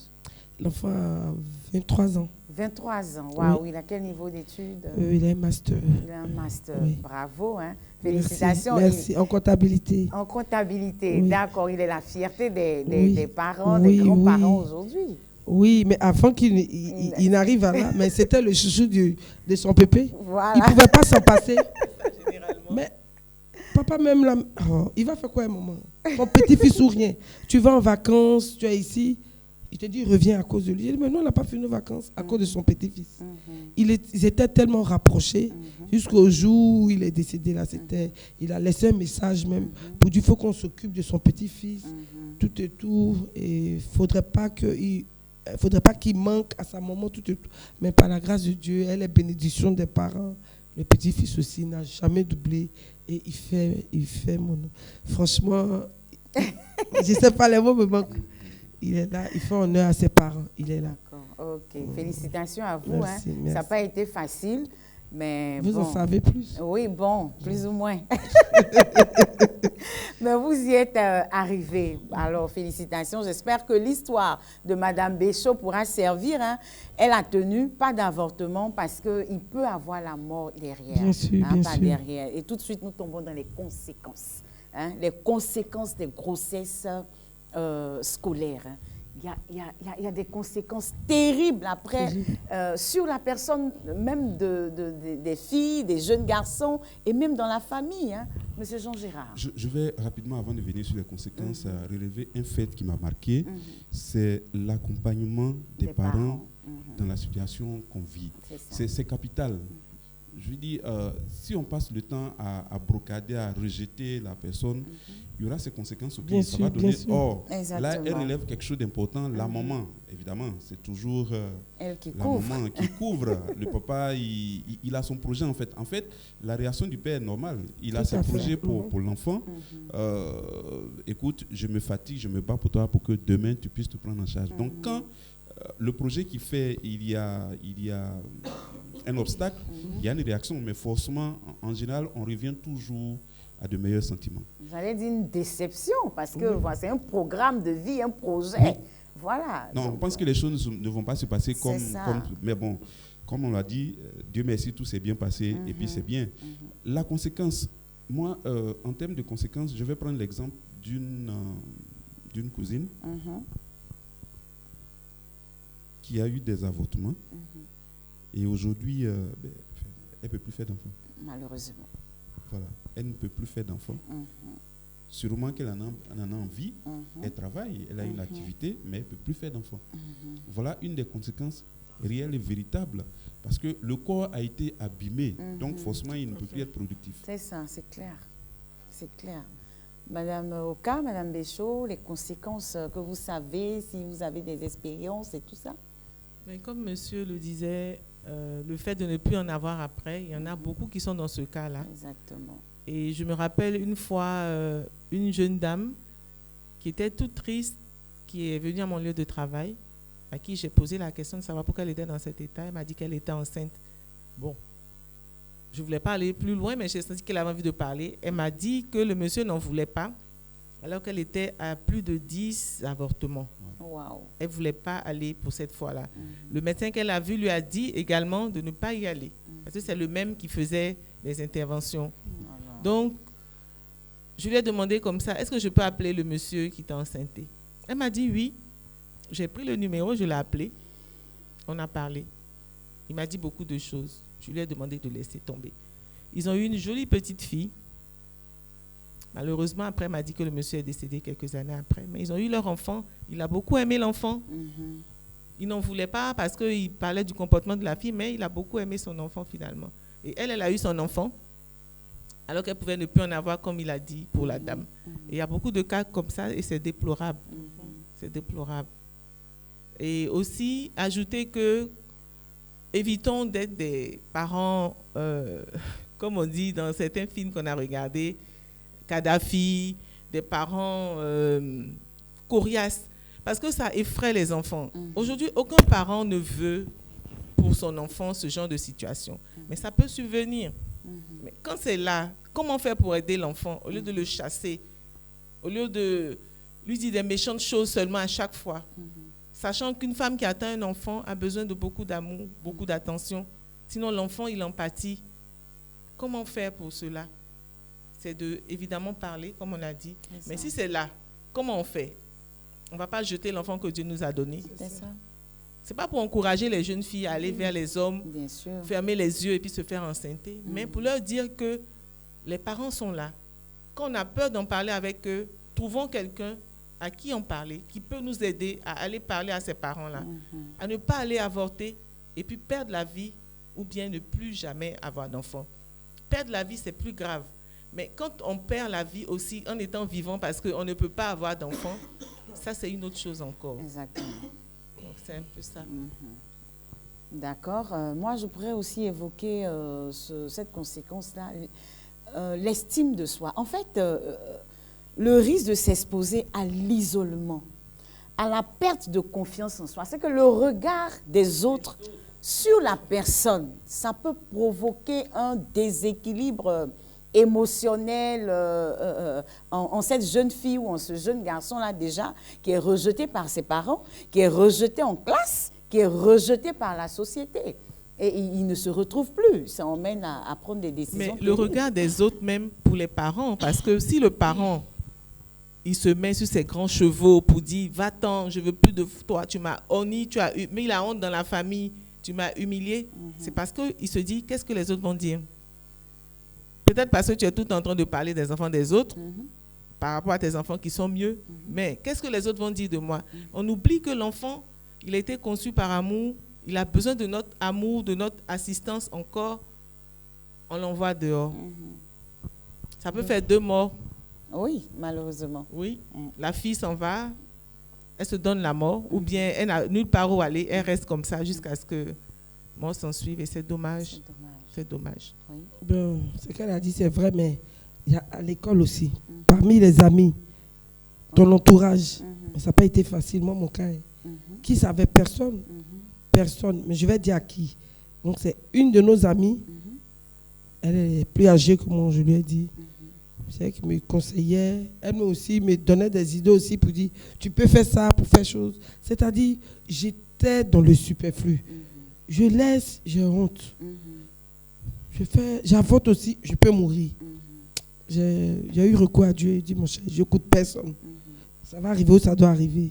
L'enfant a 23 ans. 23 ans. Waouh, Oui. il a quel niveau d'études? Il a un master. Il a un master. Oui. Bravo, hein. Merci, Félicitations. merci. En comptabilité. En comptabilité, Oui. d'accord. Il est la fierté des Oui. parents, Oui, des grands-parents oui. aujourd'hui. Oui, mais avant qu'il n'arrive à là, mais c'était le chouchou de son pépé. Voilà. Il ne pouvait pas s'en passer. Mais papa même là, oh, il va faire quoi un moment? Ton petit-fils ou rien. Tu vas en vacances, tu es ici. Il te dit, reviens à cause de lui. Il dit, mais non, on n'a pas fini nos vacances à cause de son petit-fils. Ils étaient tellement rapprochés jusqu'au jour où il est décédé. Là, il a laissé un message même pour dire, il faut qu'on s'occupe de son petit-fils. Tout et tout. Et il ne faudrait pas qu'il manque à sa maman, tout et tout. Mais par la grâce de Dieu, elle est bénédiction des parents. Le petit-fils aussi n'a jamais doublé. Et il fait mon nom. Franchement, je ne sais pas, les mots me manquent. Il est là, il fait honneur à ses parents. Il est là. D'accord. Ok. Félicitations à vous. Merci, hein. merci. Ça n'a pas été facile, mais Vous bon. en savez plus. Oui, bon, plus ou moins. Mais vous y êtes arrivé. Alors, félicitations. J'espère que l'histoire de Madame Béchaud pourra servir. Hein. Elle a tenu, pas d'avortement, parce qu'il peut avoir la mort derrière. Bien sûr, bien pas sûr. derrière. Et tout de suite, nous tombons dans les conséquences. Hein, les conséquences des grossesses scolaires. Hein. Il y a des conséquences terribles après sur la personne, même des filles, des jeunes garçons et même dans la famille. Hein. Monsieur Jean Gérard. Je vais rapidement, avant de venir sur les conséquences, relever un fait qui m'a marqué. C'est l'accompagnement des parents dans la situation qu'on vit. C'est capital. Je veux dire, si on passe le temps à brocader, à rejeter la personne, il y aura ces conséquences auxquelles ça va donner. Or, là, elle relève quelque chose d'important. La maman, évidemment, c'est toujours elle qui la couvre. maman qui couvre. Le papa, il a son projet, en fait. En fait, la réaction du père est normale. Il a ses projets pour l'enfant. Écoute, je me fatigue, je me bats pour toi pour que demain, tu puisses te prendre en charge. Donc, quand le projet qu'il fait, il y a un obstacle, il y a une réaction, mais forcément, en général, on revient toujours à de meilleurs sentiments. J'allais dire une déception, parce que voilà, c'est un programme de vie, un projet. Voilà. Non, donc, on pense que les choses ne vont pas se passer comme... ça. Mais bon, comme on l'a dit, Dieu merci, tout s'est bien passé, et puis c'est bien. La conséquence, moi, en termes de conséquences, je vais prendre l'exemple d'une cousine qui a eu des avortements, et aujourd'hui, elle ne peut plus faire d'enfants. Malheureusement. Voilà, elle ne peut plus faire d'enfants. Sûrement qu'elle en a envie, elle travaille, elle a une activité, mais elle ne peut plus faire d'enfants. Voilà une des conséquences réelles et véritables, parce que le corps a été abîmé, donc forcément il ne peut plus être productif. C'est ça, c'est clair. C'est clair. Madame Oka, Madame Béchaud, les conséquences que vous savez, si vous avez des expériences et tout ça? Mais comme monsieur le disait, le fait de ne plus en avoir après, il y en a beaucoup qui sont dans ce cas-là. Exactement. Et je me rappelle une fois, une jeune dame qui était toute triste, qui est venue à mon lieu de travail, à qui j'ai posé la question de savoir pourquoi elle était dans cet état. Elle m'a dit qu'elle était enceinte. Bon, je ne voulais pas aller plus loin, mais j'ai senti qu'elle avait envie de parler. Elle m'a dit que le monsieur n'en voulait pas, alors qu'elle était à plus de 10 avortements. Wow. Elle ne voulait pas aller pour cette fois-là. Le médecin qu'elle a vu lui a dit également de ne pas y aller, parce que c'est le même qui faisait les interventions. Donc, je lui ai demandé comme ça, est-ce que je peux appeler le monsieur qui t'a enceinté? Elle m'a dit oui. J'ai pris le numéro, je l'ai appelé. On a parlé. Il m'a dit beaucoup de choses. Je lui ai demandé de laisser tomber. Ils ont eu une jolie petite fille. Malheureusement, après, elle m'a dit que le monsieur est décédé quelques années après. Mais ils ont eu leur enfant. Il a beaucoup aimé l'enfant. Il n'en voulait pas parce qu'il parlait du comportement de la fille, mais il a beaucoup aimé son enfant finalement. Et elle a eu son enfant, alors qu'elle pouvait ne plus en avoir, comme il a dit, pour la dame. Et il y a beaucoup de cas comme ça et c'est déplorable. C'est déplorable. Et aussi, ajouter que évitons d'être des parents, comme on dit dans certains films qu'on a regardés, Kadhafi, des parents coriaces, parce que ça effraie les enfants. Aujourd'hui, aucun parent ne veut pour son enfant ce genre de situation. Mais ça peut subvenir. Mais quand c'est là, comment faire pour aider l'enfant au lieu de le chasser, au lieu de lui dire des méchantes choses seulement à chaque fois? Sachant qu'une femme qui atteint un enfant a besoin de beaucoup d'amour, beaucoup d'attention. Sinon, l'enfant, il en pâtit. Comment faire pour cela? C'est de, évidemment, parler, comme on l'a dit. Mais si c'est là, comment on fait? On ne va pas jeter l'enfant que Dieu nous a donné. C'est ça. Ce n'est pas pour encourager les jeunes filles à aller vers les hommes, Bien sûr. fermer les yeux et puis se faire enceinter, mais pour leur dire que les parents sont là. Quand on a peur d'en parler avec eux, trouvons quelqu'un à qui en parler, qui peut nous aider à aller parler à ces parents-là, à ne pas aller avorter et puis perdre la vie ou bien ne plus jamais avoir d'enfant. Perdre la vie, c'est plus grave. Mais quand on perd la vie aussi en étant vivant parce qu'on ne peut pas avoir d'enfant, ça c'est une autre chose encore. Exactement. Donc c'est un peu ça. D'accord. Moi, je pourrais aussi évoquer cette conséquence-là, l'estime de soi. En fait, le risque de s'exposer à l'isolement, à la perte de confiance en soi, c'est que le regard des autres sur la personne, ça peut provoquer un déséquilibre émotionnel en cette jeune fille ou en ce jeune garçon-là déjà, qui est rejeté par ses parents, qui est rejeté en classe, qui est rejeté par la société. Et il ne se retrouve plus. Ça emmène à prendre des décisions. Mais le regard des autres, même pour les parents, parce que si le parent, il se met sur ses grands chevaux pour dire « Va-t'en, je ne veux plus de toi, tu m'as honni, tu as mis la honte dans la famille, tu m'as humilié. C'est parce qu'il se dit « Qu'est-ce que les autres vont dire ?» Peut-être parce que tu es tout en train de parler des enfants des autres, par rapport à tes enfants qui sont mieux. Mais qu'est-ce que les autres vont dire de moi? On oublie que l'enfant, il a été conçu par amour. Il a besoin de notre amour, de notre assistance encore. On l'envoie dehors. Ça peut faire 2 morts. Oui, malheureusement. Oui. La fille s'en va, elle se donne la mort, ou bien elle n'a nulle part où aller, elle reste comme ça jusqu'à ce que mort s'en suive. Et c'est dommage. C'est dommage. Oui. Ben, ce qu'elle a dit, c'est vrai, mais il y a à l'école aussi, parmi les amis, ton entourage, ça n'a pas été facile. Moi, mon cas, qui savait? Personne. Personne. Mais je vais dire à qui. Donc, c'est une de nos amies. Elle est plus âgée que moi, je lui ai dit. C'est elle qui me conseillait. Elle aussi me donnait des idées aussi pour dire, tu peux faire ça pour faire chose. C'est-à-dire, j'étais dans le superflu. Je laisse, j'ai honte. J'avorte aussi, je peux mourir. J'ai eu recours à Dieu. Il dit, mon cher, je n'écoute personne. Ça va arriver où ça doit arriver.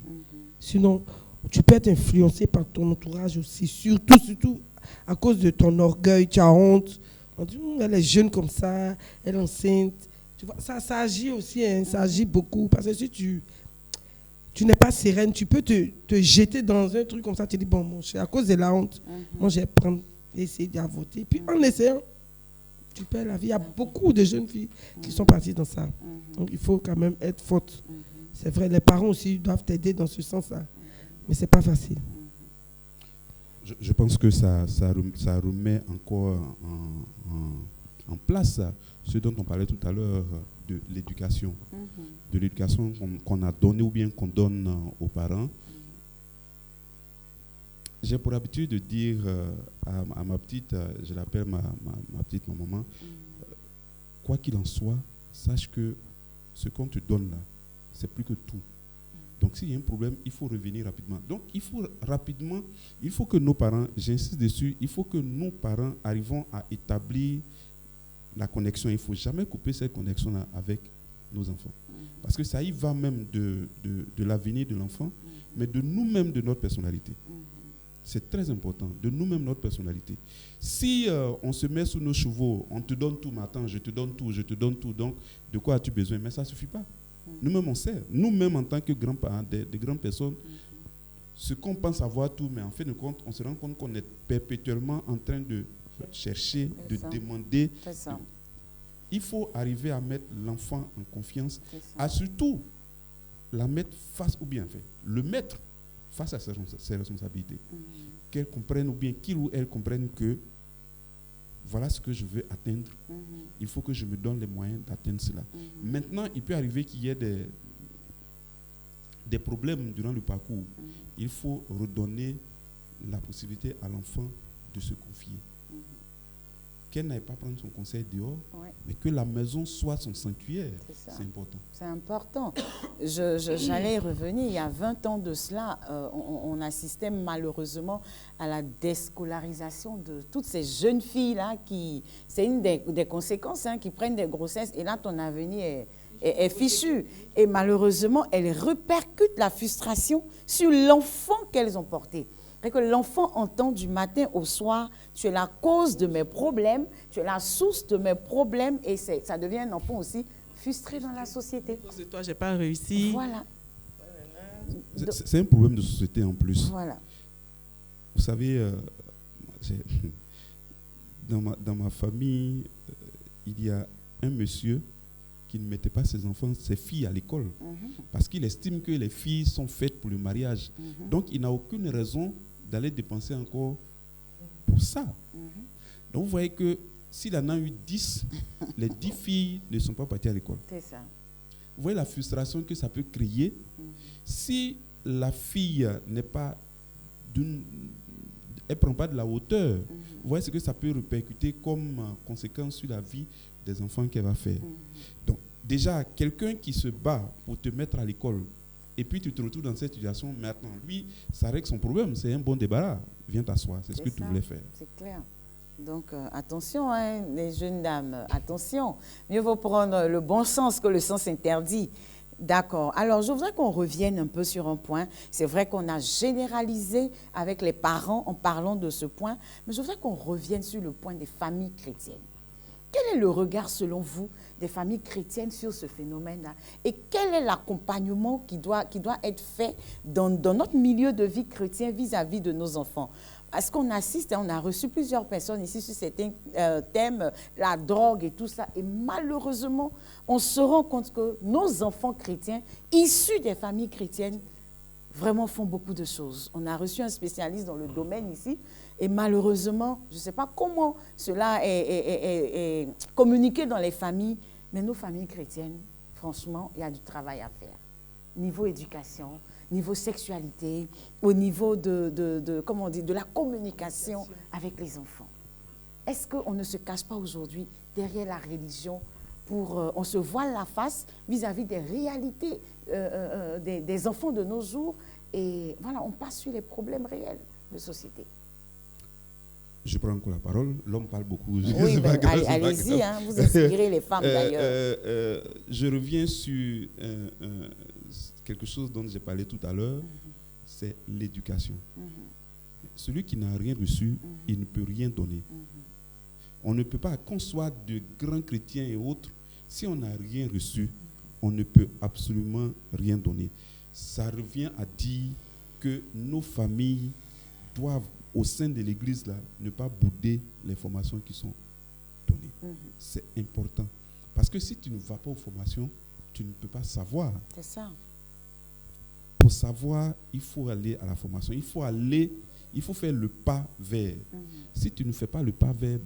Sinon, tu peux être influencé par ton entourage aussi. Surtout à cause de ton orgueil, tu as honte. On dit, elle est jeune comme ça, elle est enceinte. Tu vois, ça agit aussi, hein, ça agit beaucoup. Parce que si tu n'es pas sereine, tu peux te jeter dans un truc comme ça. Tu dis, bon, mon cher, à cause de la honte, moi, je vais prendre et essayer d'avorter. Puis en essayant, tu perds la vie. Il y a beaucoup de jeunes filles qui sont parties dans ça. Donc, il faut quand même être forte. C'est vrai, les parents aussi doivent t'aider dans ce sens-là. Mais ce n'est pas facile. Je pense que ça remet encore en place ce dont on parlait tout à l'heure, de l'éducation. De l'éducation qu'on a donnée ou bien qu'on donne aux parents. J'ai pour habitude de dire à ma petite, je l'appelle ma petite, ma maman, quoi qu'il en soit, sache que ce qu'on te donne là, c'est plus que tout. Donc s'il y a un problème, il faut revenir rapidement. Donc il faut que nos parents, j'insiste dessus, il faut que nos parents arrivons à établir la connexion. Il ne faut jamais couper cette connexion-là avec nos enfants. Parce que ça y va même de l'avenir de l'enfant, mais de nous-mêmes, de notre personnalité. C'est très important, de nous-mêmes, notre personnalité. Si on se met sous nos chevaux, on te donne tout matin, je te donne tout, donc de quoi as-tu besoin? Mais ça ne suffit pas. Nous-mêmes, on sait. Nous-mêmes, en tant que grands-parents, des grandes personnes, ce qu'on pense avoir tout, mais en fin de compte, on se rend compte qu'on est perpétuellement en train de chercher, de demander. Il faut arriver à mettre l'enfant en confiance, à surtout la mettre face, ou bien le mettre face à ses responsabilités. Qu'elle comprenne, ou bien qu'il ou elle comprenne que voilà ce que je veux atteindre. Il faut que je me donne les moyens d'atteindre cela. Maintenant, il peut arriver qu'il y ait des problèmes durant le parcours. Il faut redonner la possibilité à l'enfant de se confier. Qu'elle n'aille pas prendre son conseil dehors, mais que la maison soit son sanctuaire. C'est important. C'est important. J'allais y revenir. Il y a 20 ans de cela, on assistait malheureusement à la déscolarisation de toutes ces jeunes filles-là. C'est une des conséquences, qui prennent des grossesses et là, ton avenir est fichu. Et malheureusement, elles répercutent la frustration sur l'enfant qu'elles ont porté. C'est que l'enfant entend du matin au soir, tu es la cause de mes problèmes, tu es la source de mes problèmes, et ça devient un enfant aussi frustré dans la société. À cause de toi, je n'ai pas réussi. Voilà. C'est un problème de société en plus. Voilà. Vous savez, dans ma famille, il y a un monsieur qui ne mettait pas ses filles à l'école parce qu'il estime que les filles sont faites pour le mariage. Donc, il n'a aucune raison d'aller dépenser encore pour ça. Donc, vous voyez que s'il en a eu 10, les 10 filles ne sont pas parties à l'école. C'est ça. Vous voyez la frustration que ça peut créer. Si la fille n'est pas elle ne prend pas de la hauteur, vous voyez ce que ça peut répercuter comme conséquence sur la vie des enfants qu'elle va faire. Donc, déjà, quelqu'un qui se bat pour te mettre à l'école, et puis tu te retrouves dans cette situation, maintenant, lui, ça règle son problème, c'est un bon débarras. Viens t'asseoir, c'est ce que tu voulais faire. C'est clair. Donc, attention, les jeunes dames, attention. Mieux vaut prendre le bon sens que le sens interdit. D'accord. Alors, je voudrais qu'on revienne un peu sur un point. C'est vrai qu'on a généralisé avec les parents en parlant de ce point, mais je voudrais qu'on revienne sur le point des familles chrétiennes. Quel est le regard, selon vous, des familles chrétiennes sur ce phénomène-là? Et quel est l'accompagnement qui doit être fait dans notre milieu de vie chrétien vis-à-vis de nos enfants? Parce qu'on assiste, on a reçu plusieurs personnes ici sur certains thèmes, la drogue et tout ça. Et malheureusement, on se rend compte que nos enfants chrétiens, issus des familles chrétiennes, vraiment font beaucoup de choses. On a reçu un spécialiste dans le domaine ici. Et malheureusement, je ne sais pas comment cela est communiqué dans les familles, mais nos familles chrétiennes, franchement, il y a du travail à faire. Niveau éducation, niveau sexualité, au niveau comment on dit, de la communication avec les enfants. Est-ce qu'on ne se cache pas aujourd'hui derrière la religion on se voile la face vis-à-vis des réalités des enfants de nos jours et voilà, on passe sur les problèmes réels de société. Je prends encore la parole. L'homme parle beaucoup. Oui, ben, allez-y, vous inspirez les femmes d'ailleurs. Je reviens sur quelque chose dont j'ai parlé tout à l'heure, c'est l'éducation. Celui qui n'a rien reçu, il ne peut rien donner. On ne peut pas, qu'on soit de grands chrétiens et autres, si on n'a rien reçu, on ne peut absolument rien donner. Ça revient à dire que nos familles doivent, au sein de l'Église, là, ne pas bouder les formations qui sont données. C'est important. Parce que si tu ne vas pas aux formations, tu ne peux pas savoir. C'est ça. Pour savoir, il faut aller à la formation. Il faut faire le pas vers. Si tu ne fais pas le pas vers,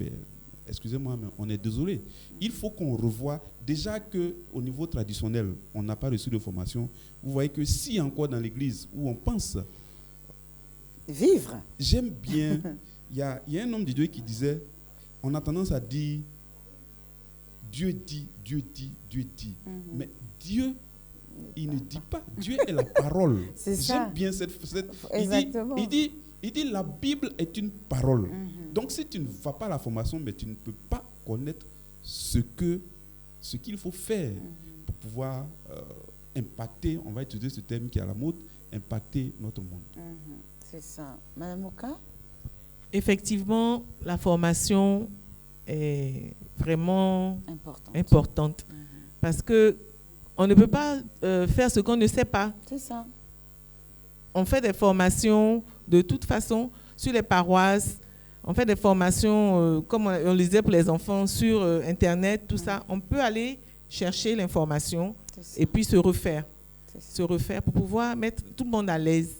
excusez-moi, mais on est désolé. Il faut qu'on revoie. Déjà qu'au niveau traditionnel, on n'a pas reçu de formation. Vous voyez que si encore dans l'Église où on pense Vivre. J'aime bien, il y a un homme de Dieu qui disait, on a tendance à dire, Dieu dit, Dieu dit, Dieu dit. Mais Dieu, il ne dit pas. Dieu est la parole. C'est ça. J'aime bien cette Exactement. il dit, la Bible est une parole. Donc si tu ne vas pas à la formation, mais tu ne peux pas connaître ce qu'il faut faire pour pouvoir impacter, on va utiliser ce terme qui est à la mode, impacter notre monde. C'est ça. Madame Oka? Effectivement, la formation est vraiment importante. Parce que on ne peut pas faire ce qu'on ne sait pas. C'est ça. On fait des formations de toute façon sur les paroisses. On fait des formations, comme on le disait pour les enfants, sur Internet, tout ça. On peut aller chercher l'information et puis se refaire. Se refaire pour pouvoir mettre tout le monde à l'aise.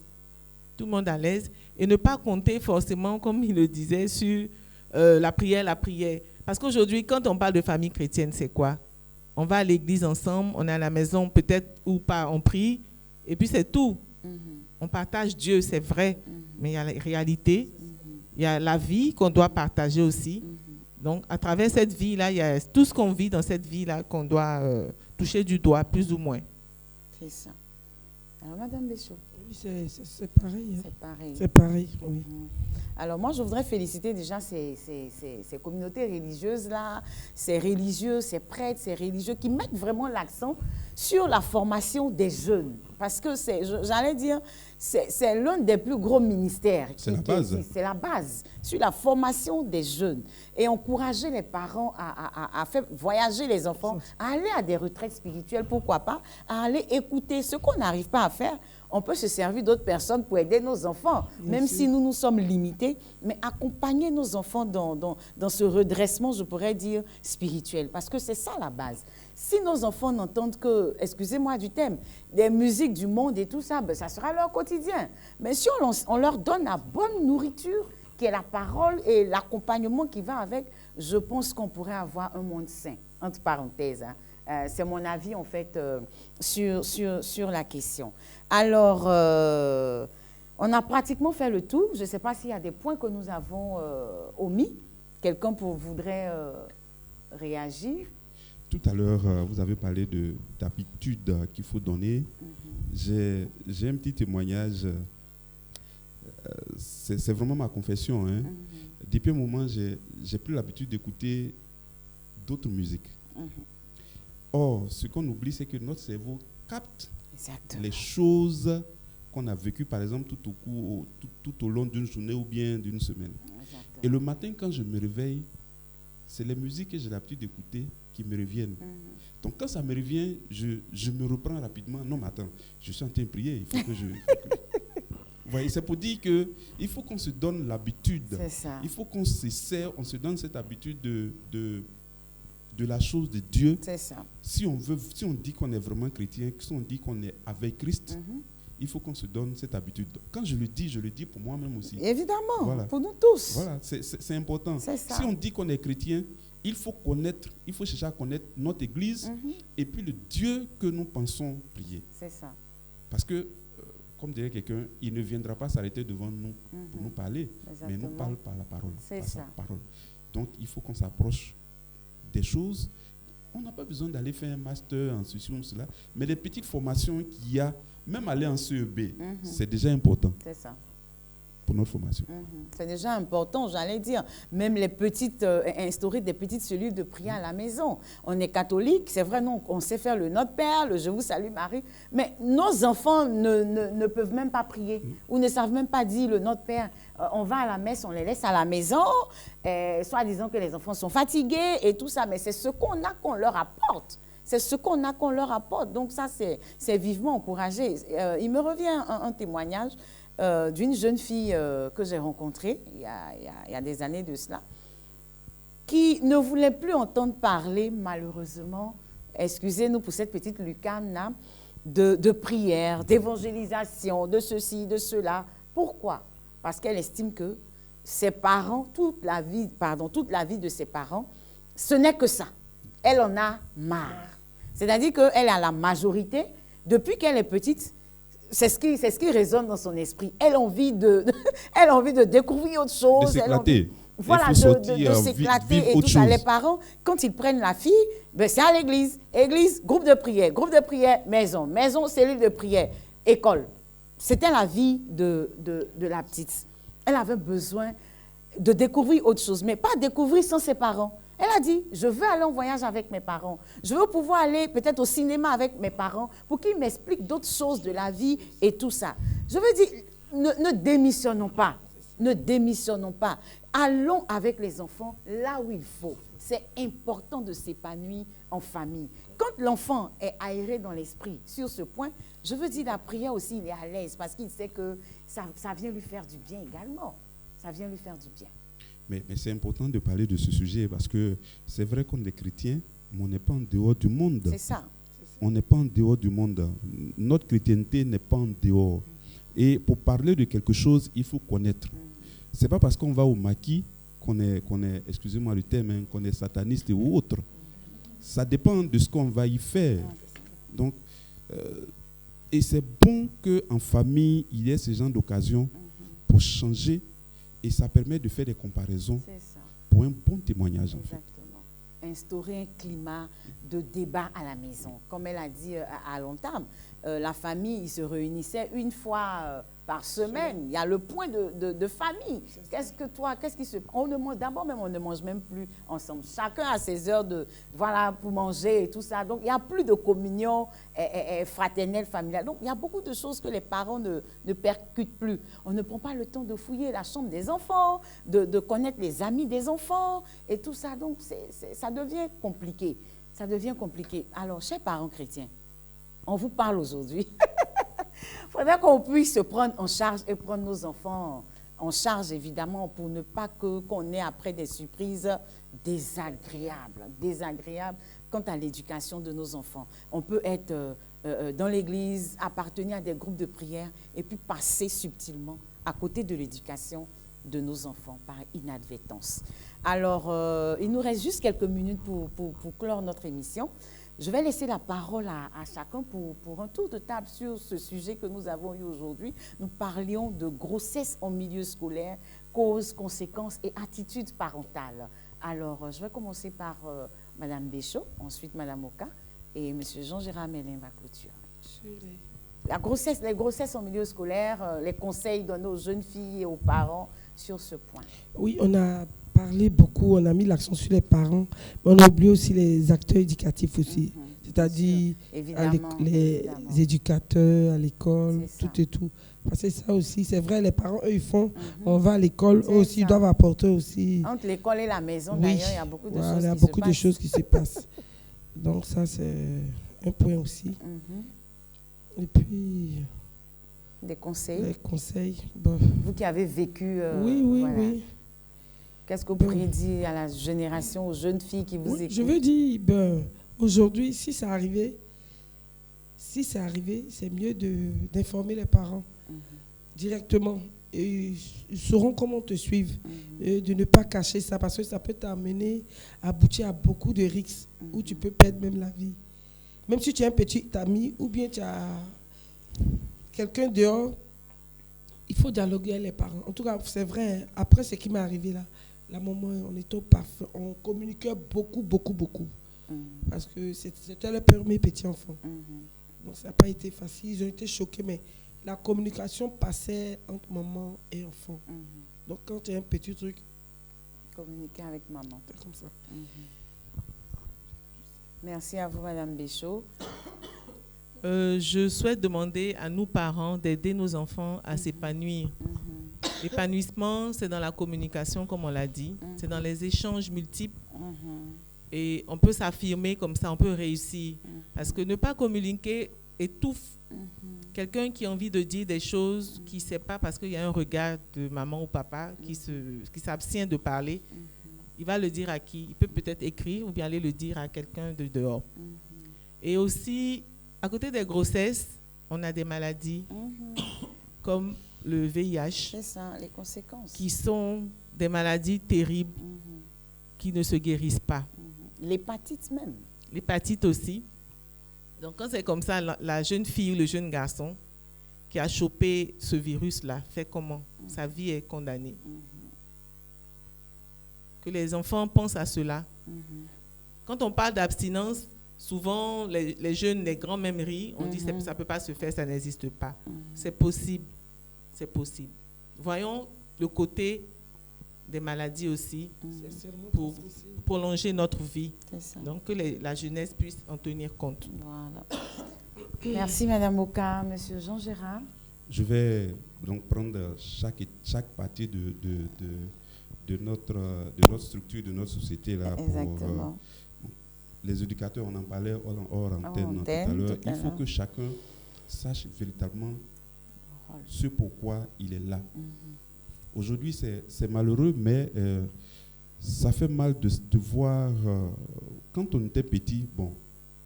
Tout le monde à l'aise. Et ne pas compter forcément, comme il le disait, sur la prière. Parce qu'aujourd'hui, quand on parle de famille chrétienne, c'est quoi? On va à l'église ensemble, on est à la maison peut-être ou pas, on prie, et puis c'est tout. On partage Dieu, c'est vrai, mais il y a la réalité, il y a la vie qu'on doit partager aussi. Donc, à travers cette vie-là, il y a tout ce qu'on vit dans cette vie-là qu'on doit toucher du doigt, plus ou moins. C'est ça. Alors, Madame Béchaud. Oui, c'est pareil. Hein. C'est pareil. C'est pareil, oui. Alors, moi, je voudrais féliciter déjà ces communautés religieuses-là, ces religieux, ces prêtres, ces religieux qui mettent vraiment l'accent sur la formation des jeunes. Parce que j'allais dire, c'est l'un des plus gros ministères. C'est la base. C'est la base, sur la formation des jeunes. Et encourager les parents à faire voyager les enfants, à aller à des retraites spirituelles, pourquoi pas, à aller écouter ce qu'on n'arrive pas à faire. On peut se servir d'autres personnes pour aider nos enfants, même si nous sommes limités, mais accompagner nos enfants dans ce redressement, je pourrais dire, spirituel. Parce que c'est ça la base. Si nos enfants n'entendent que, excusez-moi du thème, des musiques du monde et tout ça, ben ça sera leur quotidien. Mais si on leur donne la bonne nourriture, qui est la parole et l'accompagnement qui va avec, je pense qu'on pourrait avoir un monde sain, entre parenthèses. C'est mon avis, en fait, sur la question. Alors, on a pratiquement fait le tour. Je ne sais pas s'il y a des points que nous avons omis. Quelqu'un voudrait réagir? Tout à l'heure, vous avez parlé d'habitudes qu'il faut donner. J'ai un petit témoignage. C'est vraiment ma confession. Hein. Depuis un moment, j'ai plus l'habitude d'écouter d'autres musiques. Or, ce qu'on oublie, c'est que notre cerveau capte les choses qu'on a vécues, par exemple, tout au long d'une journée ou bien d'une semaine. Et le matin, quand je me réveille, c'est les musiques que j'ai l'habitude d'écouter qui me reviennent. Donc, quand ça me revient, je me reprends rapidement. Non, mais attends, je suis en train de prier. Il faut que Vous voyez, c'est pour dire qu'il faut qu'on se donne l'habitude. C'est ça. Il faut qu'on se sert, on se donne cette habitude de la chose de Dieu. C'est ça. Si on dit qu'on est vraiment chrétien, si on dit qu'on est avec Christ, il faut qu'on se donne cette habitude. Quand je le dis pour moi-même aussi. Évidemment, voilà. Pour nous tous. Voilà, c'est important. C'est ça. Si on dit qu'on est chrétien, il faut chercher à connaître notre Église et puis le Dieu que nous pensons prier. C'est ça. Parce que, comme dirait quelqu'un, il ne viendra pas s'arrêter devant nous pour nous parler, mais nous parle par la parole. C'est ça. Parole. Donc, il faut qu'on s'approche des choses. On n'a pas besoin d'aller faire un master en ceci ou cela, mais les petites formations qu'il y a, même aller en CEB, c'est déjà important. C'est ça. Pour notre formation. C'est déjà important, j'allais dire. Même les petites, instaurer des petites cellules de prière à la maison. On est catholique, c'est vrai, non, on sait faire le Notre Père, le Je vous salue Marie, mais nos enfants ne peuvent même pas prier ou ne savent même pas dire le Notre Père. On va à la messe, on les laisse à la maison, soit disant que les enfants sont fatigués et tout ça, mais c'est ce qu'on a qu'on leur apporte. C'est ce qu'on a qu'on leur apporte. Donc ça, c'est vivement encouragé. Il me revient un témoignage d'une jeune fille que j'ai rencontrée il y a des années de cela, qui ne voulait plus entendre parler, malheureusement, excusez-nous pour cette petite lucarne-là, de prière, d'évangélisation, de ceci, de cela. Pourquoi? Parce qu'elle estime que ses parents, toute la vie de ses parents, ce n'est que ça. Elle en a marre. C'est-à-dire qu'elle a la majorité. Depuis qu'elle est petite, c'est ce qui résonne dans son esprit. Elle a envie de, elle a envie de découvrir autre chose. De s'éclater. Voilà, Il faut sortir, de s'éclater vivre et autre tout ça. chose. Les parents, quand ils prennent la fille, ben c'est à l'église. Église, groupe de prière, maison. Maison, cellule de prière, école. C'était la vie de la petite. Elle avait besoin de découvrir autre chose, mais pas découvrir sans ses parents. Elle a dit, je veux aller en voyage avec mes parents. Je veux pouvoir aller peut-être au cinéma avec mes parents pour qu'ils m'expliquent d'autres choses de la vie et tout ça. Je veux dire, ne démissionnons pas. Ne démissionnons pas. Allons avec les enfants là où il faut. C'est important de s'épanouir en famille. Quand l'enfant est aéré dans l'esprit sur ce point, je veux dire, la prière aussi, il est à l'aise parce qu'il sait que ça vient lui faire du bien également. Ça vient lui faire du bien. Mais c'est important de parler de ce sujet parce que c'est vrai qu'on est chrétien, mais on n'est pas en dehors du monde. C'est ça. On n'est pas en dehors du monde. Notre chrétienté n'est pas en dehors. Et pour parler de quelque chose, il faut connaître. C'est pas parce qu'on va au maquis qu'on est, excusez-moi le terme, hein, qu'on est sataniste ou autre. Ça dépend de ce qu'on va y faire. Donc, et c'est bon qu'en famille, il y ait ce genre d'occasion pour changer. Et ça permet de faire des comparaisons pour un bon témoignage. En fait. Instaurer un climat de débat à la maison. Comme elle a dit à Longtam, la famille se réunissait une fois par semaine. Il y a le point de famille. Qu'est-ce qui se passe? D'abord même, on ne mange même plus ensemble. Chacun a ses heures pour manger et tout ça. Donc, il n'y a plus de communion fraternelle, familiale. Donc, il y a beaucoup de choses que les parents ne percutent plus. On ne prend pas le temps de fouiller la chambre des enfants, de connaître les amis des enfants et tout ça. Donc, ça devient compliqué. Ça devient compliqué. Alors, chers parents chrétiens, on vous parle aujourd'hui. Il faudrait qu'on puisse se prendre en charge et prendre nos enfants en charge, évidemment, pour ne pas qu'on ait après des surprises désagréables quant à l'éducation de nos enfants. On peut être dans l'église, appartenir à des groupes de prière et puis passer subtilement à côté de l'éducation de nos enfants par inadvertance. Alors, il nous reste juste quelques minutes pour clore notre émission. Je vais laisser la parole à chacun pour un tour de table sur ce sujet que nous avons eu aujourd'hui. Nous parlions de grossesse en milieu scolaire, causes, conséquences et attitudes parentales. Alors, je vais commencer par Mme Béchaud, ensuite Mme Oka et M. Jean-Gérard Mélin va clôturer. Les grossesses en milieu scolaire, les conseils donnés aux jeunes filles et aux parents sur ce point. Oui, on a parlé beaucoup, on a mis l'accent sur les parents, mais on a oublié aussi les acteurs éducatifs aussi, c'est-à-dire les éducateurs à l'école, tout et tout. Parce que ça aussi, c'est vrai, les parents, eux, ils font, on va à l'école, eux aussi, ils doivent apporter aussi. Entre l'école et la maison, d'ailleurs, il y a beaucoup de choses qui se passent. Il y a beaucoup de choses qui se passent. Donc ça, c'est un point aussi. Et puis... Des conseils. Les conseils. Bon. Vous qui avez vécu... oui. Qu'est-ce que vous pourriez dire à la génération, aux jeunes filles qui vous écoutent? Je veux dire, aujourd'hui, si c'est arrivé, c'est mieux d'informer les parents directement. Et ils sauront comment te suivre. Et de ne pas cacher ça, parce que ça peut t'amener à aboutir à beaucoup de risques où tu peux perdre même la vie. Même si tu as un petit ami ou bien tu as quelqu'un dehors, il faut dialoguer avec les parents. En tout cas, c'est vrai, après ce qui m'est arrivé là, la maman, on était au parfum, on communiquait beaucoup. Parce que c'était le premier petit enfant. Donc ça n'a pas été facile, ils ont été choqués, mais la communication passait entre maman et enfant. Donc quand tu as un petit truc... Communiquer avec maman. C'est comme ça. Merci à vous, Madame Béchaud. Je souhaite demander à nous parents d'aider nos enfants à s'épanouir. L'épanouissement, c'est dans la communication, comme on l'a dit. C'est dans les échanges multiples. Et on peut s'affirmer comme ça, on peut réussir. Parce que ne pas communiquer étouffe. Quelqu'un qui a envie de dire des choses qui ne sait pas parce qu'il y a un regard de maman ou papa qui s'abstient de parler, il va le dire à qui? Il peut peut-être écrire ou bien aller le dire à quelqu'un de dehors. Et aussi, à côté des grossesses, on a des maladies comme le VIH. C'est ça, les conséquences. Qui sont des maladies terribles qui ne se guérissent pas. L'hépatite même. L'hépatite aussi. Donc quand c'est comme ça, la jeune fille ou le jeune garçon, qui a chopé ce virus-là fait comment? Sa vie est condamnée. Que les enfants pensent à cela. Quand on parle d'abstinence, souvent les jeunes, les grands même rient. On dit ça ne peut pas se faire, ça n'existe pas. C'est possible. C'est possible. Voyons le côté des maladies aussi pour prolonger notre vie. Donc que la jeunesse puisse en tenir compte. Voilà. Merci Madame Oka. Monsieur Jean Gérard. Je vais donc prendre chaque partie de notre structure, de notre société là. Exactement. Les éducateurs, on en parlait hors antenne tout à l'heure. Il faut que chacun sache véritablement ce pourquoi il est là. Aujourd'hui, c'est malheureux, mais ça fait mal de voir, quand on était petit, bon,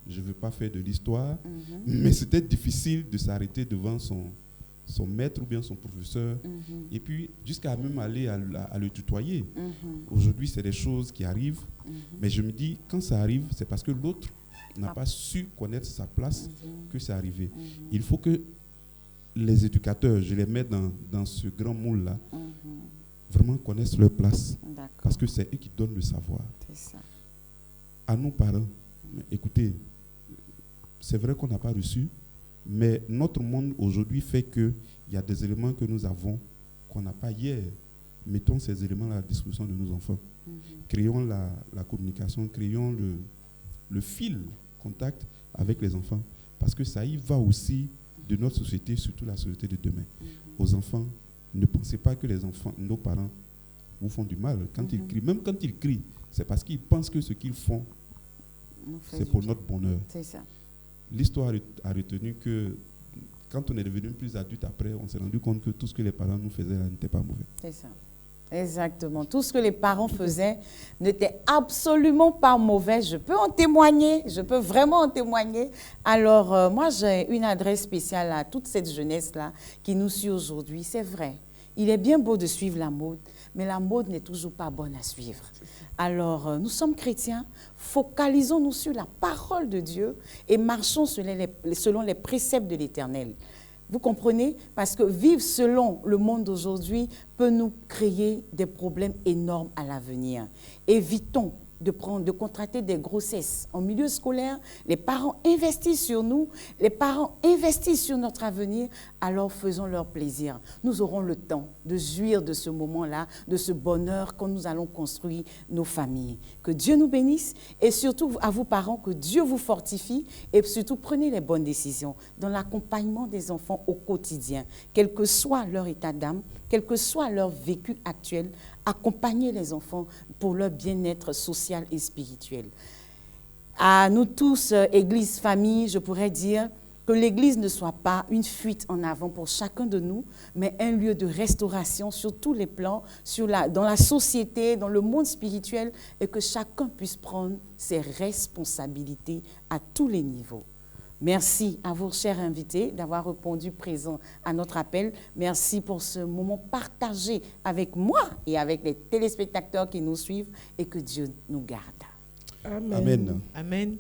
je ne veux pas faire de l'histoire, mais c'était difficile de s'arrêter devant son maître ou bien son professeur, et puis jusqu'à même aller à le tutoyer. Aujourd'hui, c'est des choses qui arrivent, mais je me dis, quand ça arrive, c'est parce que l'autre n'a pas su connaître sa place que c'est arrivé. Il faut que les éducateurs, je les mets dans ce grand moule-là, vraiment connaissent leur place, parce que c'est eux qui donnent le savoir. C'est ça. À nos parents, écoutez, c'est vrai qu'on n'a pas reçu, mais notre monde aujourd'hui fait qu'il y a des éléments que nous avons qu'on n'a pas hier. Mettons ces éléments à la disposition de nos enfants. Créons la communication, créons le fil contact avec les enfants, parce que ça y va aussi de notre société, surtout la société de demain. Aux enfants, ne pensez pas que les enfants, nos parents, vous font du mal. Quand ils crient, même quand ils crient, c'est parce qu'ils pensent que ce qu'ils font, c'est pour notre bonheur. C'est ça. L'histoire a retenu que quand on est devenu plus adulte après, on s'est rendu compte que tout ce que les parents nous faisaient là n'était pas mauvais. C'est ça. Exactement. Tout ce que les parents faisaient n'était absolument pas mauvais. Je peux en témoigner. Je peux vraiment en témoigner. Alors, moi, j'ai une adresse spéciale à toute cette jeunesse-là qui nous suit aujourd'hui. C'est vrai. Il est bien beau de suivre la mode, mais la mode n'est toujours pas bonne à suivre. Alors, nous sommes chrétiens, focalisons-nous sur la parole de Dieu et marchons selon les préceptes de l'Éternel. Vous comprenez? Parce que vivre selon le monde d'aujourd'hui peut nous créer des problèmes énormes à l'avenir. Évitons de contracter des grossesses. En milieu scolaire, les parents investissent sur nous, les parents investissent sur notre avenir, alors faisons leur plaisir. Nous aurons le temps de jouir de ce moment-là, de ce bonheur quand nous allons construire nos familles. Que Dieu nous bénisse et surtout à vous parents, que Dieu vous fortifie et surtout prenez les bonnes décisions dans l'accompagnement des enfants au quotidien, quel que soit leur état d'âme, quel que soit leur vécu actuel, accompagner les enfants pour leur bien-être social et spirituel. À nous tous, Église, famille, je pourrais dire que l'Église ne soit pas une fuite en avant pour chacun de nous, mais un lieu de restauration sur tous les plans, dans la société, dans le monde spirituel, et que chacun puisse prendre ses responsabilités à tous les niveaux. Merci à vous, chers invités, d'avoir répondu présent à notre appel. Merci pour ce moment partagé avec moi et avec les téléspectateurs qui nous suivent et que Dieu nous garde. Amen. Amen.